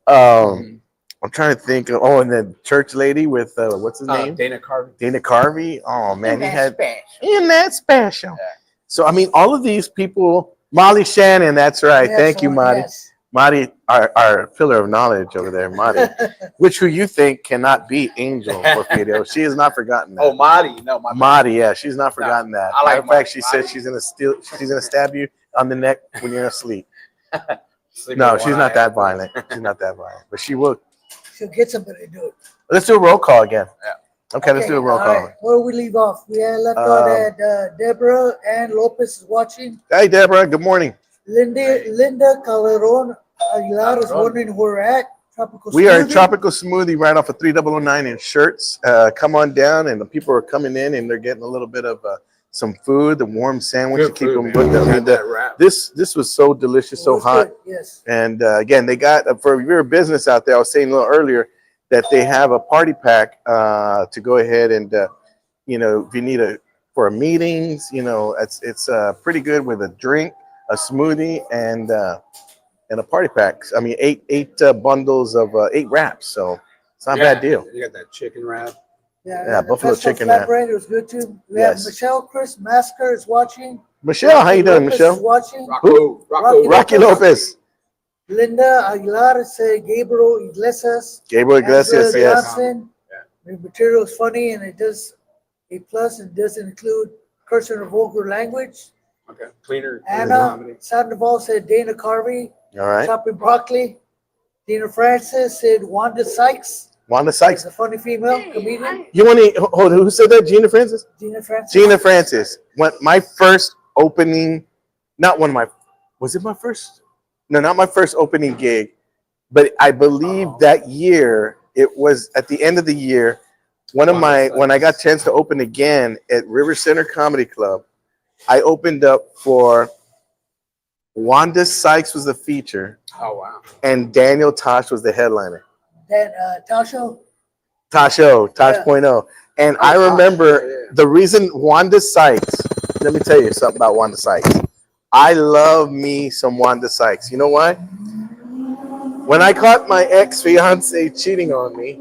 I'm trying to think of, and then church lady with what's his name? Dana Carvey. Dana Carvey. Oh man, he had Special. in that special. Yeah. So I mean, all of these people. Molly Shannon, that's right. Yes, Thank you, Marty. yes. Marty, our pillar of knowledge over there, Marty. Who you think cannot beat Angel Porfirio. She has not forgotten that. Oh, Marty. No, Marty, yeah, she's not forgotten that. I like Matter of Marty. fact, she said she's gonna stab you on the neck when you're asleep. Sleep No, with she's one not eye that open. violent. She's not that violent, but she will. She'll get somebody to do it. Let's do a roll call again. Yeah. Okay, let's do a roll all call. right. Where do we leave off? We had left out at Deborah and Lopez is watching. Hey, Deborah. Good morning. Linda Calderon Aguilar is wondering where we're at. Tropical We are at Smoothie. Tropical Smoothie right off of 3009 in Schertz. Come on down, and the people are coming in, and they're getting a little bit of some food, the warm sandwich to Good keep food, them man. with them. Got And, that wrap. this was so delicious, It so was hot. good, yes. And again, they got for your business out there. I was saying a little earlier that they have a party pack to go ahead and if you need for meetings, it's pretty good with a drink, a smoothie, and a party pack. I mean, eight bundles of 8 wraps. So it's not a bad deal. You got that chicken wrap. Yeah, the buffalo pesto chicken wrap. flatbread, it was good too. We Yes. have Michelle Chris Masker is watching. Michelle, how you doing, Lopez is Michelle? watching. Rocky Lopez. Linda Aguilar said Gabriel Iglesias. Gabriel Iglesias, Angela yes. Johnson. The material is funny and it does a plus and doesn't include cursing or vulgar language. Okay. Cleaner. Anna Sandoval said Dana Carvey. All right. Chopping broccoli. Dina Francis said Wanda Sykes. Wanda Is Sykes. a funny female comedian. You want to hold? Who said that? Gina Francis. Gina Francis. Gina Francis. What my first opening? Not one of my. Was it my first? No, not my first opening gig, but I believe that year it was at the end of the year. One of my when I got a chance to open again at River Center Comedy Club, I opened up for Wanda Sykes was the feature, Oh wow. and Daniel Tosh was the headliner. That Tasha. Tosh.0. And I remember the reason Wanda Sykes, let me tell you something about Wanda Sykes. I love me some Wanda Sykes. You know why? When I caught my ex-fiance cheating on me,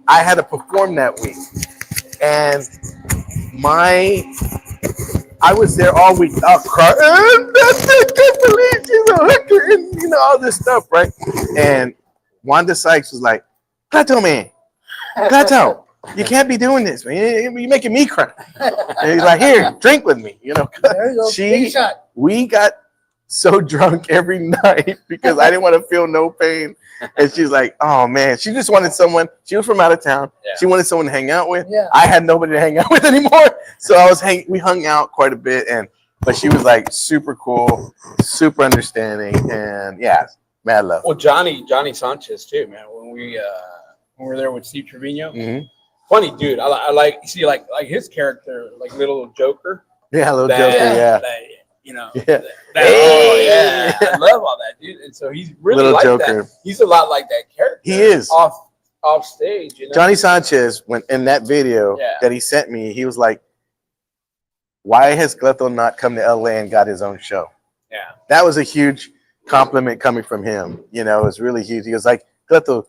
I had to perform that week. And I was there all week. I cried. I can't believe she's a hooker and you know all this stuff, right? And Wanda Sykes was like, Cleto, man, Cleto, you can't be doing this, man. You're making me cry. And he's like, here, drink with me. You know, There you go. Big shot. we got so drunk every night because I didn't want to feel no pain. And she's like, oh man, she just wanted someone. She was from out of town. Yeah. She wanted someone to hang out with. Yeah. I had nobody to hang out with anymore. So we hung out quite a bit, but she was like super cool, super understanding, and yeah, mad love. Well, Johnny Sanchez too, man. When we were there with Steve Trevino, Mhm. funny dude. I like like his character, like little Joker. Yeah, little That- Joker, yeah. that, you know. Yeah. Oh yeah, I love all that, dude. And so he's really Little like Joker. that. He's a lot like that character. He is. off stage. You know? Johnny Sanchez, when in that video Yeah. that he sent me, he was like, why has Cleto not come to LA and got his own show? Yeah. That was a huge compliment coming from him. You know, it was really huge. He was like, Cleto,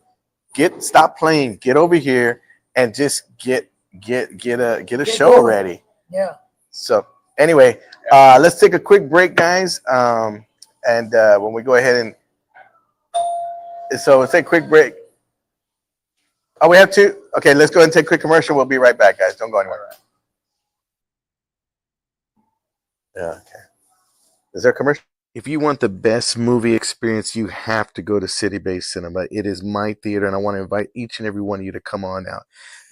stop playing, get over here and just get a show going. ready. Yeah. So anyway, let's take a quick break, guys. And when we go ahead so let's take a quick break. Oh, we have two. Okay, let's go ahead and take a quick commercial. We'll be right back, guys. Don't go anywhere. Yeah, okay. Is there a commercial? If you want the best movie experience, you have to go to City Based Cinema. It is my theater, and I want to invite each and every one of you to come on out.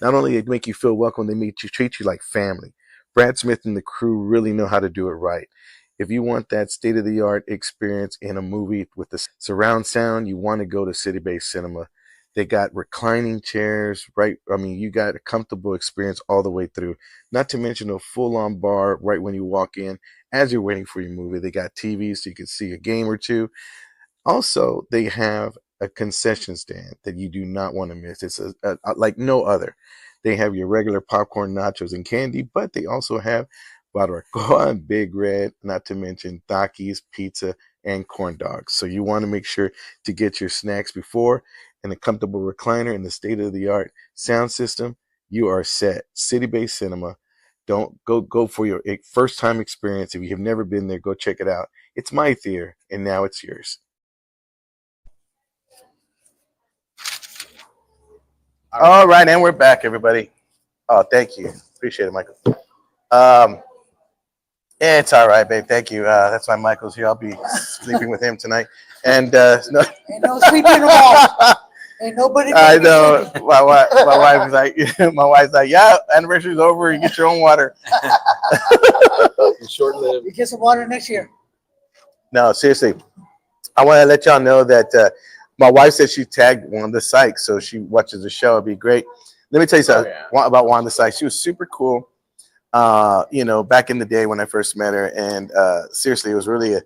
Not only they make you feel welcome, they treat you like family. Brad Smith and the crew really know how to do it right. If you want that state-of-the-art experience in a movie with the surround sound, you want to go to City Based Cinema. They got reclining chairs, right? I mean, you got a comfortable experience all the way through. Not to mention a full-on bar right when you walk in as you're waiting for your movie. They got TVs so you can see a game or two. Also, they have a concession stand that you do not want to miss. It's like no other. They have your regular popcorn, nachos, and candy, but they also have barbacoa and Big Red, not to mention Takis, pizza, and corn dogs. So you want to make sure to get your snacks before, and a comfortable recliner and the state-of-the-art sound system. You are set. City Based Cinema. Don't go for your first-time experience. If you have never been there, go check it out. It's my theater, and now it's yours. All right, and we're back, everybody. Oh, thank you. Appreciate it, Michael. Yeah, it's all right, babe. Thank you. That's why Michael's here. I'll be sleeping with him tonight. And no. Ain't no sleeping tomorrow. Ain't nobody. I know. My wife's like, yeah, anniversary's over. You get your own water. Short-lived. You get some water next year. No, seriously. I want to let y'all know that my wife said she tagged Wanda Sykes, so she watches the show. It'd be great. Let me tell you something about Wanda Sykes. She was super cool. Back in the day when I first met her, and seriously, it was really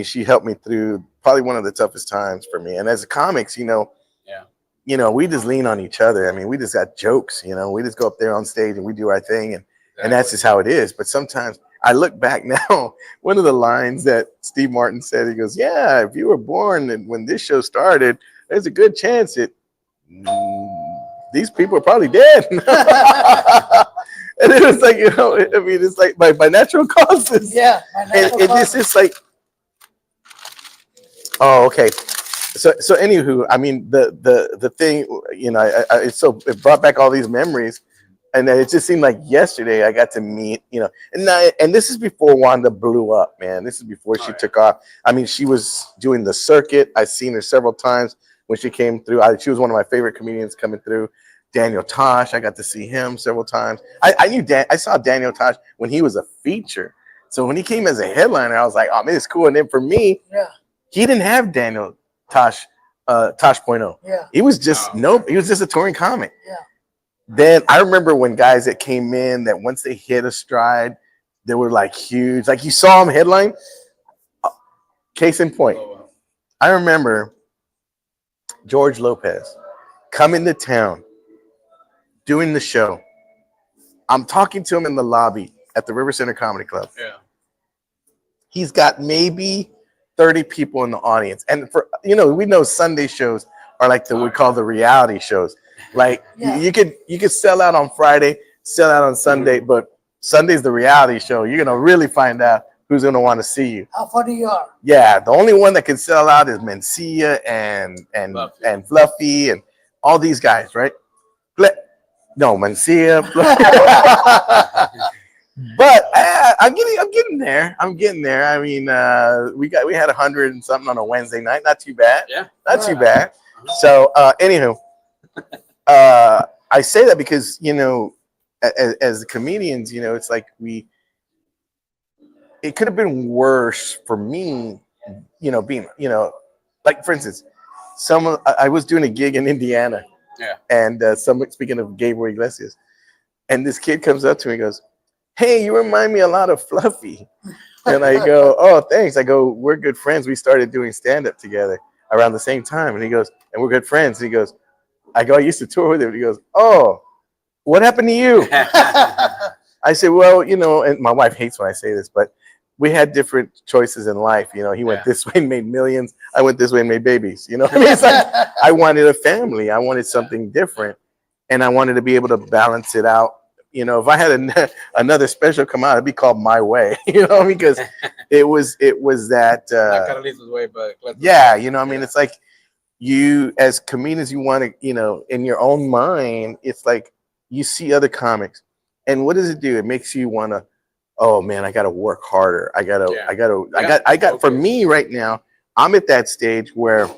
she helped me through probably one of the toughest times for me. And as a comics, we just lean on each other. I mean, we just got jokes, we just go up there on stage and we do our thing, and that's just how it is. But sometimes I look back now, one of the lines that Steve Martin said, he goes, yeah, if you were born and when this show started, there's a good chance these people are probably dead. And it was like, I mean, it's like by natural causes. Yeah, my And natural this is like, oh, okay. So anywho, I mean, the thing, it brought back all these memories, and then it just seemed like yesterday I got to meet, and this is before Wanda blew up, man. This is before she took off. I mean, she was doing the circuit. I've seen her several times when she came through. She was one of my favorite comedians coming through. Daniel Tosh, I got to see him several times. I saw Daniel Tosh when he was a feature. So when he came as a headliner, I was like, oh man, it's cool. And then for me, he didn't have Daniel Tosh, Tosh.0. Yeah. He was just he was just a touring comic. Yeah. Then I remember when guys that came in that once they hit a stride, they were like huge. Like you saw him headline. Case in point, I remember George Lopez coming to town, doing the show. I'm talking to him in the lobby at the River Center Comedy Club. Yeah. He's got maybe 30 people in the audience. And we know Sunday shows are like we call the reality shows. Like you could sell out on Friday, sell out on Sunday, but Sunday's the reality show. You're gonna really find out who's gonna want to see you. How funny you are. Yeah, the only one that can sell out is Mencia and Fluffy and all these guys, right? No, Mencia. But I'm getting there. I'm getting there. I mean, we had 100 and something on a Wednesday night. Not too bad. Yeah. Not too bad. So anywho, I say that because as comedians, it's like it could have been worse for me, being like for instance, I was doing a gig in Indiana. Yeah. And speaking of Gabriel Iglesias, and this kid comes up to me and goes, "Hey, you remind me a lot of Fluffy." And I go, "Oh, thanks." I go, "We're good friends. We started doing stand-up together around the same time." And he goes, "And we're good friends." And he goes, I go, "I used to tour with him." And he goes, "Oh, what happened to you?" I said, "Well, and my wife hates when I say this, but we had different choices in life. He went this way and made millions. I went this way and made babies. It's like I wanted a family. I wanted something different. And I wanted to be able to balance it out. If I had another special come out, it'd be called My Way, because it was that. Not Carlito's Way, but yeah, it's like you as comedians, you want to, in your own mind, it's like you see other comics, and what does it do? It makes you want to, oh man, I got to work harder. For me right now, I'm at that stage where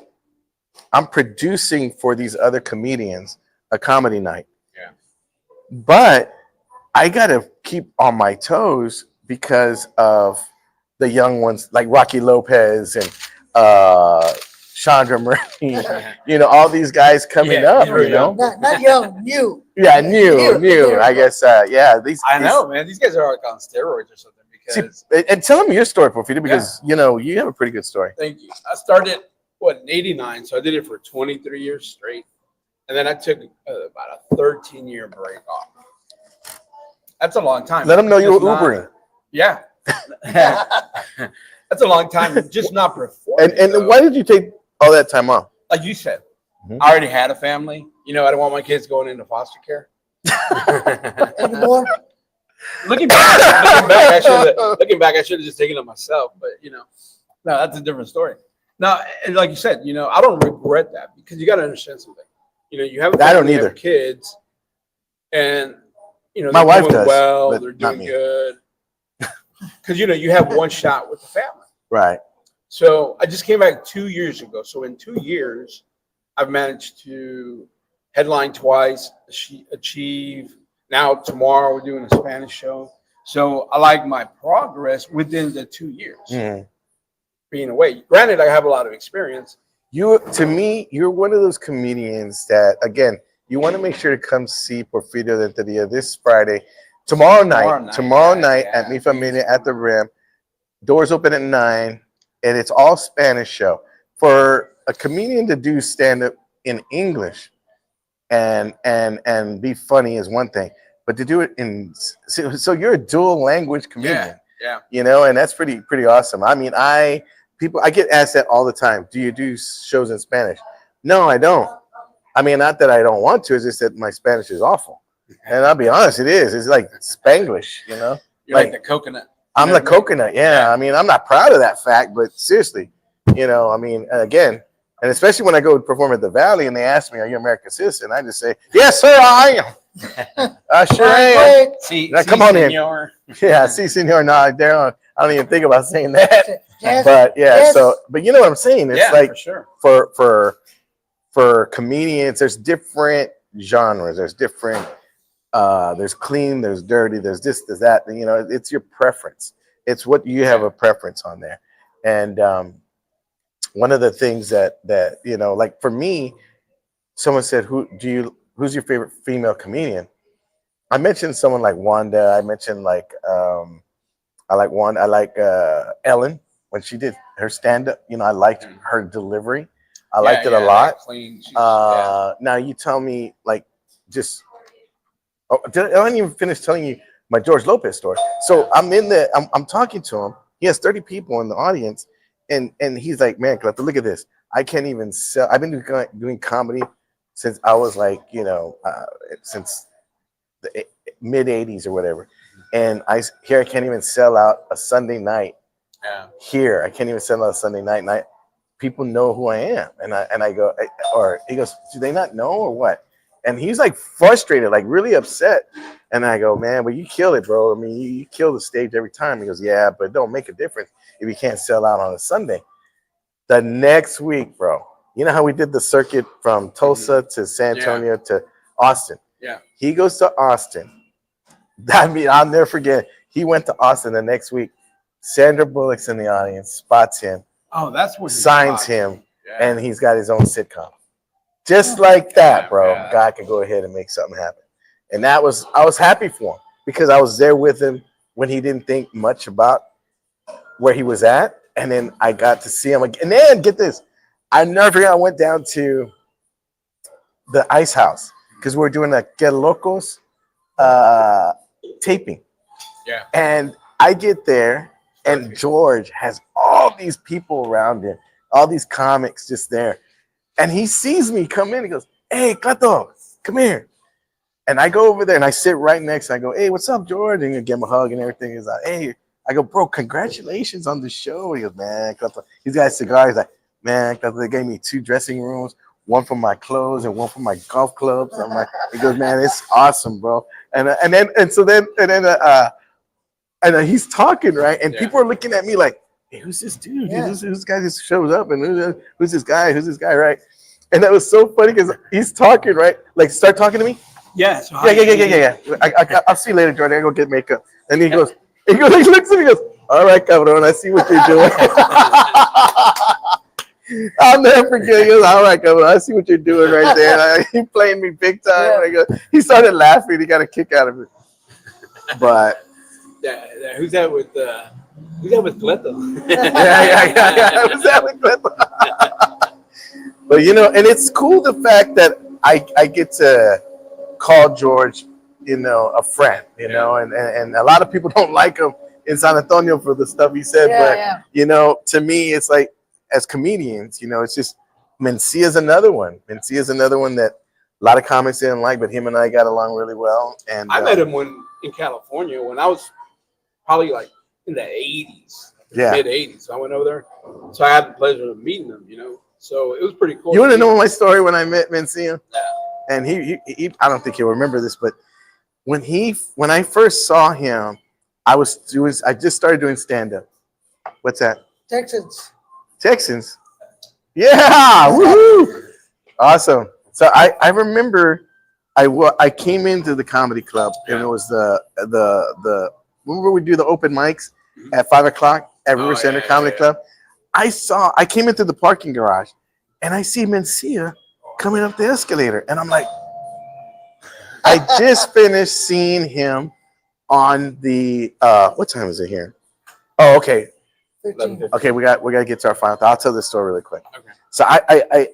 I'm producing for these other comedians a comedy night. Yeah. But I got to keep on my toes because of the young ones like Rocky Lopez and Chandra Murray, all these guys coming up, Not young, new. Yeah, new. I guess, I know, man. These guys are like on steroids or something. Because and tell them your story, Porfirio, because you have a pretty good story. Thank you. I started in '89, so I did it for 23 years straight, and then I took about a 13-year break off. That's a long time. Let them know you were Ubering. Yeah, that's a long time. Just not performing. And why did you take all that time off? Like you said, I already had a family. I don't want my kids going into foster care anymore. Looking back, I should have just taken it myself. But no, that's a different story. Now, and like you said, I don't regret that because you got to understand something. You have a family, I don't you either. have kids, and my wife doing does. well, but they're doing good. Because you have one shot with the family. Right. So I just came back 2 years ago. So in 2 years, I've managed to headline twice, achieve. Now tomorrow we're doing a Spanish show. So I like my progress within the 2 years being away. Granted, I have a lot of experience. To me, you're one of those comedians that, again, you want to make sure to come see Porfirio Renteria this Friday. Tomorrow night at Mi Familia at the Rim. Doors open at 9, and it's all Spanish show. For a comedian to do stand-up in English and be funny is one thing, but to do it so you're a dual language comedian. Yeah. And that's pretty awesome. I mean, I get asked that all the time. Do you do shows in Spanish? No, I don't. I mean, not that I don't want to, it's just that my Spanish is awful. And I'll be honest, it is. It's like Spanglish, you know. You're like the coconut. I'm the coconut. Yeah. I mean, I'm not proud of that fact, but seriously, you know, I mean, again, and especially when I go perform at the Valley and they ask me, "Are you American citizen?" I just say, "Yes, sir, I am. I sure am." See, Now, come on senor. in. Yeah, see, senor. No, I don't even think about saying that. Yes, But yeah, yes. so but you know what I'm saying? It's Yeah, like for sure. for comedians, there's different genres. There's different. There's clean. There's dirty. There's this. There's that. You know, it's your preference. It's what you have a preference on there. And one of the things that you know, like for me, someone said, who's your favorite female comedian? I mentioned someone like Wanda. I mentioned like I like Ellen when she did her stand-up. You know, I liked her delivery. I liked it a lot. Clean. Now you tell me, like, just I didn't even finish telling you my George Lopez story. So I'm talking to him. He has 30 people in the audience, and he's like, "Man, Cleto, look at this. I can't even sell. I've been doing comedy since I was like, you know, since the mid '80s or whatever, and I can't even sell out a Sunday night. Here, I can't even sell out a Sunday night, and people know who I am, and I go, or he goes, do they not know or what?" And he's like frustrated, like really upset. And I go, "Man, but you kill it, bro. I mean, you kill the stage every time." He goes, "Yeah, but it don't make a difference if you can't sell out on a Sunday." The next week, bro, you know how we did the circuit from Tulsa to San Antonio to Austin? Yeah. He goes to Austin. I mean, I'll never forget. He went to Austin the next week. Sandra Bullock's in the audience, spots him, Oh, that's what signs him, and he's got his own sitcom. Just like that, bro. Yeah. God can go ahead and make something happen. And I was happy for him because I was there with him when he didn't think much about where he was at. And then I got to see him again. And then get this, I never forget, I went down to the Ice House because we were doing a Get Locos taping. Yeah. And I get there and George has all these people around him, all these comics just there. And he sees me come in. He goes, "Hey, Cleto, come here." And I go over there and I sit right next. I go, "Hey, what's up, George?" And I give him a hug and everything. He's like, "Hey," I go, "Bro, congratulations on the show." He goes, "Man, Cleto." He's got a cigar. He's like, "Man, Cleto, they gave me 2 dressing rooms, one for my clothes and one for my golf clubs." I'm like, he goes, "Man, it's awesome, bro." And then he's talking, right? And people are looking at me like, "Hey, who's this dude? Yeah. Who's this guy just shows up? And who's this guy? Who's this guy?" Right? And that was so funny because he's talking, right? Like, start talking to me. Yeah. So Yeah. I'll see you later, Jordan. I go get makeup. And he goes, he looks at me, he goes, "All right, cabrón, I see what you're doing." I'll never forget. He goes, "All right, cabrón, I see what you're doing right there." He playing me big time. Yeah. He started laughing. He got a kick out of it. But Who's that with Cleto? yeah. Was that with Cleto? But you know, and it's cool the fact that I get to call George, you know, a friend, you know, and a lot of people don't like him in San Antonio for the stuff he said, but you know, to me, it's like as comedians, you know, it's just Mencia's another one. Mencia's another one that a lot of comics didn't like, but him and I got along really well. And I met him in California when I was probably like in the 80s, mid 80s. So I went over there. So I had the pleasure of meeting him, you know. So it was pretty cool. You want to know my story when I met Mencia? Yeah. And he I don't think he'll remember this, but when I first saw him, I just started doing stand-up. What's that? Texans. Yeah. Woohoo! Awesome. So I remember I came into the comedy club and it was the remember we do the open mics at 5:00 at River Center Comedy Club. I came into the parking garage and I see Mencia coming up the escalator. And I'm like, I just finished seeing him on the what time is it here? Oh, okay. 13. Okay, we got to get to our final thought. I'll tell this story really quick. Okay. So I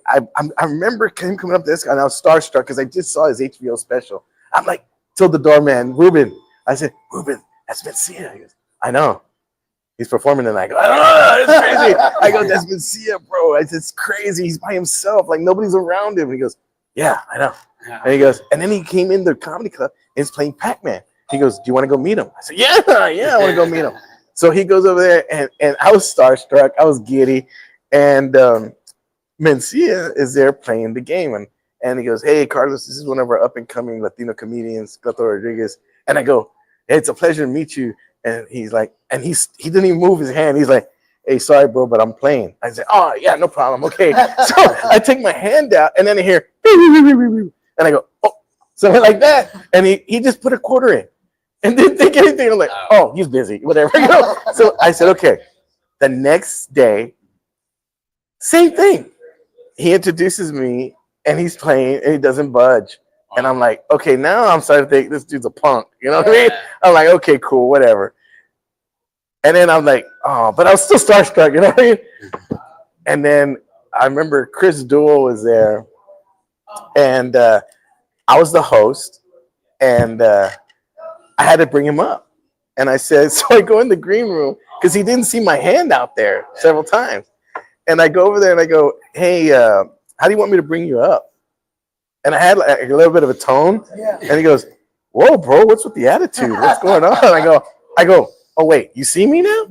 remember him coming up this guy and I was starstruck because I just saw his HBO special. I'm like, told the doorman, "Ruben." I said, "Ruben, that's Mencia." He goes, "I know. He's performing tonight." I go, "Oh, that's crazy." I go, "That's Mencia, bro. It's crazy. He's by himself. Like nobody's around him." He goes, Yeah, I know. And he goes, and then he came in the comedy club and he's playing Pac-Man. He goes, do you want to go meet him? I said, yeah, I want to go meet him. So he goes over there, and I was starstruck. I was giddy. And Mencia is there playing the game. And he goes, hey, Carlos, this is one of our up-and-coming Latino comedians, Cleto Rodriguez. And I go, hey, it's a pleasure to meet you. And he's like, and he didn't even move his hand. He's like, hey, sorry, bro, but I'm playing. I said, oh, yeah, no problem. Okay. So I take my hand out, and then I hear, and I go, oh, something like that. And he just put a quarter in and didn't think anything. I'm like, oh, he's busy, whatever. So I said, okay. The next day, same thing. He introduces me, and he's playing, and he doesn't budge. And I'm like, okay, now I'm starting to think this dude's a punk. You know what I mean? I'm like, okay, cool, whatever. And then I'm like, oh, but I was still starstruck, you know what I mean? And then I remember Chris Duell was there, and I was the host, and I had to bring him up. And I said, so I go in the green room, because he didn't see my hand out there several times. And I go over there, and I go, hey, how do you want me to bring you up? And I had like a little bit of a tone. Yeah. And he goes, whoa, bro, what's with the attitude? What's going on? I go, oh, wait, you see me now?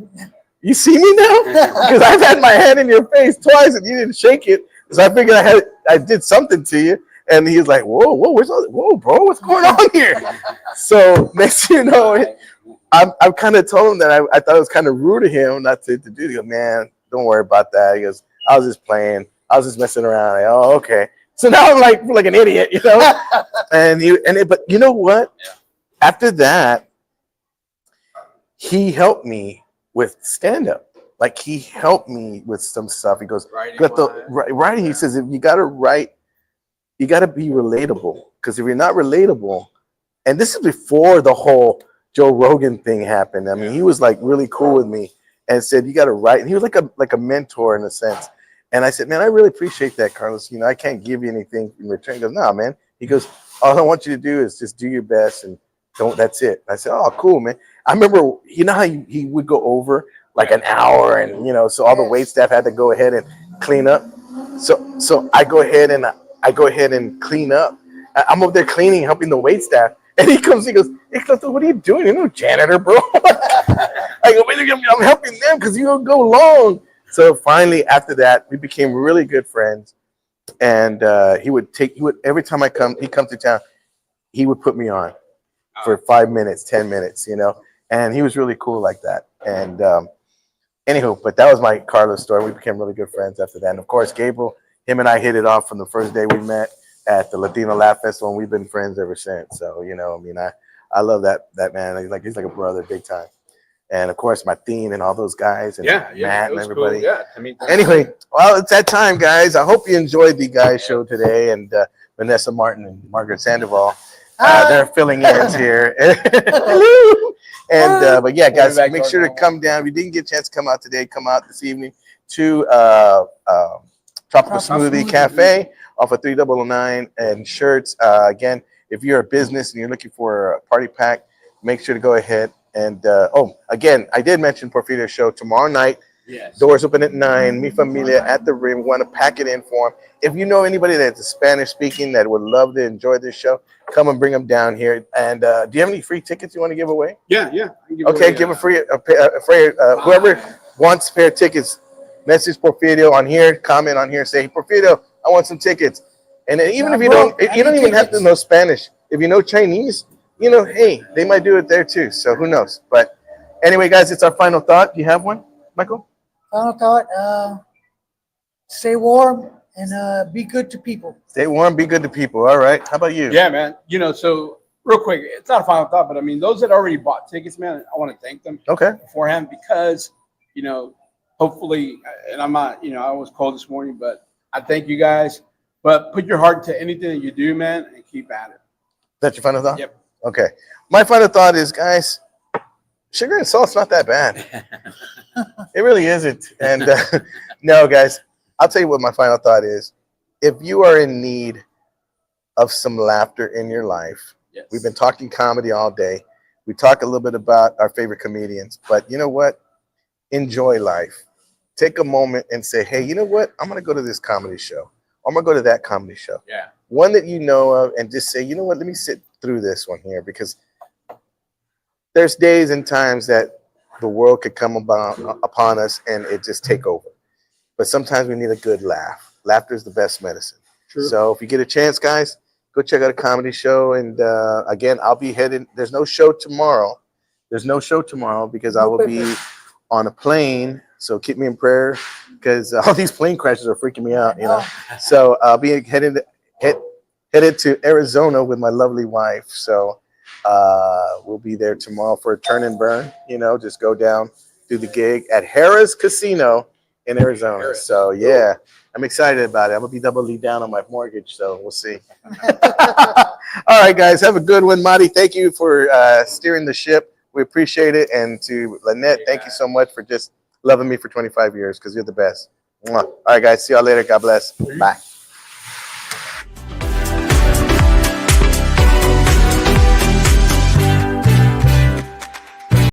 You see me now? Because I've had my hand in your face twice and you didn't shake it. So I figured I did something to you. And he was like, whoa, bro, what's going on here? So next thing you know, I kind of told him that I thought it was kind of rude of him not to do it. He goes, man, don't worry about that. He goes, I was just playing. I was just messing around. Like, oh, okay. So now I'm like an idiot, you know? But you know what? Yeah. After that, he helped me with stand-up. Like, he helped me with some stuff. He goes, writing. He says, if you got to write, you got to be relatable. Because if you're not relatable, and this is before the whole Joe Rogan thing happened. I mean, he was like really cool with me and said, you got to write. And he was like a mentor in a sense. And I said, man, I really appreciate that, Carlos. You know, I can't give you anything in return. He goes, no, man. He goes, all I want you to do is just do your best and that's it. I said, oh, cool, man. I remember, you know how he would go over like an hour and, you know, so all the wait staff had to go ahead and clean up. So I go ahead and clean up. I'm over there cleaning, helping the wait staff. And he goes, hey, Cleto, what are you doing? You're no janitor, bro. I go, I'm helping them because you don't go long. So finally, after that, we became really good friends. And he would every time he comes to town, he would put me on for 5 minutes, 10 minutes, you know. And he was really cool like that. And anywho, but that was my Carlos story. We became really good friends after that. And of course, Gabriel, him and I hit it off from the first day we met at the Latino Laugh Festival, and we've been friends ever since. So, you know, I mean, I love that man. He's like a brother, big time. And of course, Martin and all those guys, and Matt and everybody. Cool. Yeah, I mean, anyway, well, it's that time, guys. I hope you enjoyed the guys' show today, and Vanessa Martin and Margaret Sandoval. They're filling in here. And but yeah, guys, make sure to come down. If you didn't get a chance to come out today, come out this evening to Tropical Smoothie Cafe off of 3009 and Schertz. Again, if you're a business and you're looking for a party pack, make sure to go ahead. And again, I did mention Porfirio's show tomorrow night. Yes. Doors open at 9. Mi Familia at the Rim. We want to pack it in for them. If you know anybody that's Spanish speaking that would love to enjoy this show, come and bring them down here. And do you have any free tickets you want to give away? Yeah. Give a free whoever wants a pair of tickets. Message Porfirio on here. Comment on here. Say, Porfirio, I want some tickets. And even if you don't even have to know Spanish. If you know Chinese, you know, hey, they might do it there too. So who knows? But anyway, guys, it's our final thought. Do you have one, Michael? Final thought, stay warm and be good to people. Stay warm, be good to people. All right. How about you? Yeah, man. You know, so real quick, it's not a final thought, but I mean, those that already bought tickets, man, I want to thank them beforehand because, you know, hopefully, and I'm not, you know, I was cold this morning, but I thank you guys. But put your heart to anything that you do, man, and keep at it. That's your final thought? Yep. Okay. My final thought is, guys, sugar and salt's not that bad. It really isn't. And no, guys, I'll tell you what my final thought is. If you are in need of some laughter in your life, we've been talking comedy all day. We talk a little bit about our favorite comedians, but you know what? Enjoy life. Take a moment and say, hey, you know what? I'm going to go to this comedy show. I'm going to go to that comedy show. Yeah. one that you know of, and just say, you know what, let me sit through this one here, because there's days and times that the world could come upon us and it just take over. But sometimes we need a good laugh. Laughter is the best medicine. True. So if you get a chance, guys, go check out a comedy show. And again, I'll be heading. There's no show tomorrow. Because I will be on a plane. So keep me in prayer, because all these plane crashes are freaking me out, you know. So I'll be headed to Arizona with my lovely wife. So we'll be there tomorrow for a turn and burn. You know, just go down, do the gig at Harrah's Casino in Arizona. So yeah, I'm excited about it. I'm gonna be doubly down on my mortgage, so we'll see. All right, guys, have a good one. Marty, thank you for steering the ship. We appreciate it. And to Lynette, thank you so much for just loving me for 25 years, because you're the best. Mwah. All right, guys, see y'all later. God bless. Bye.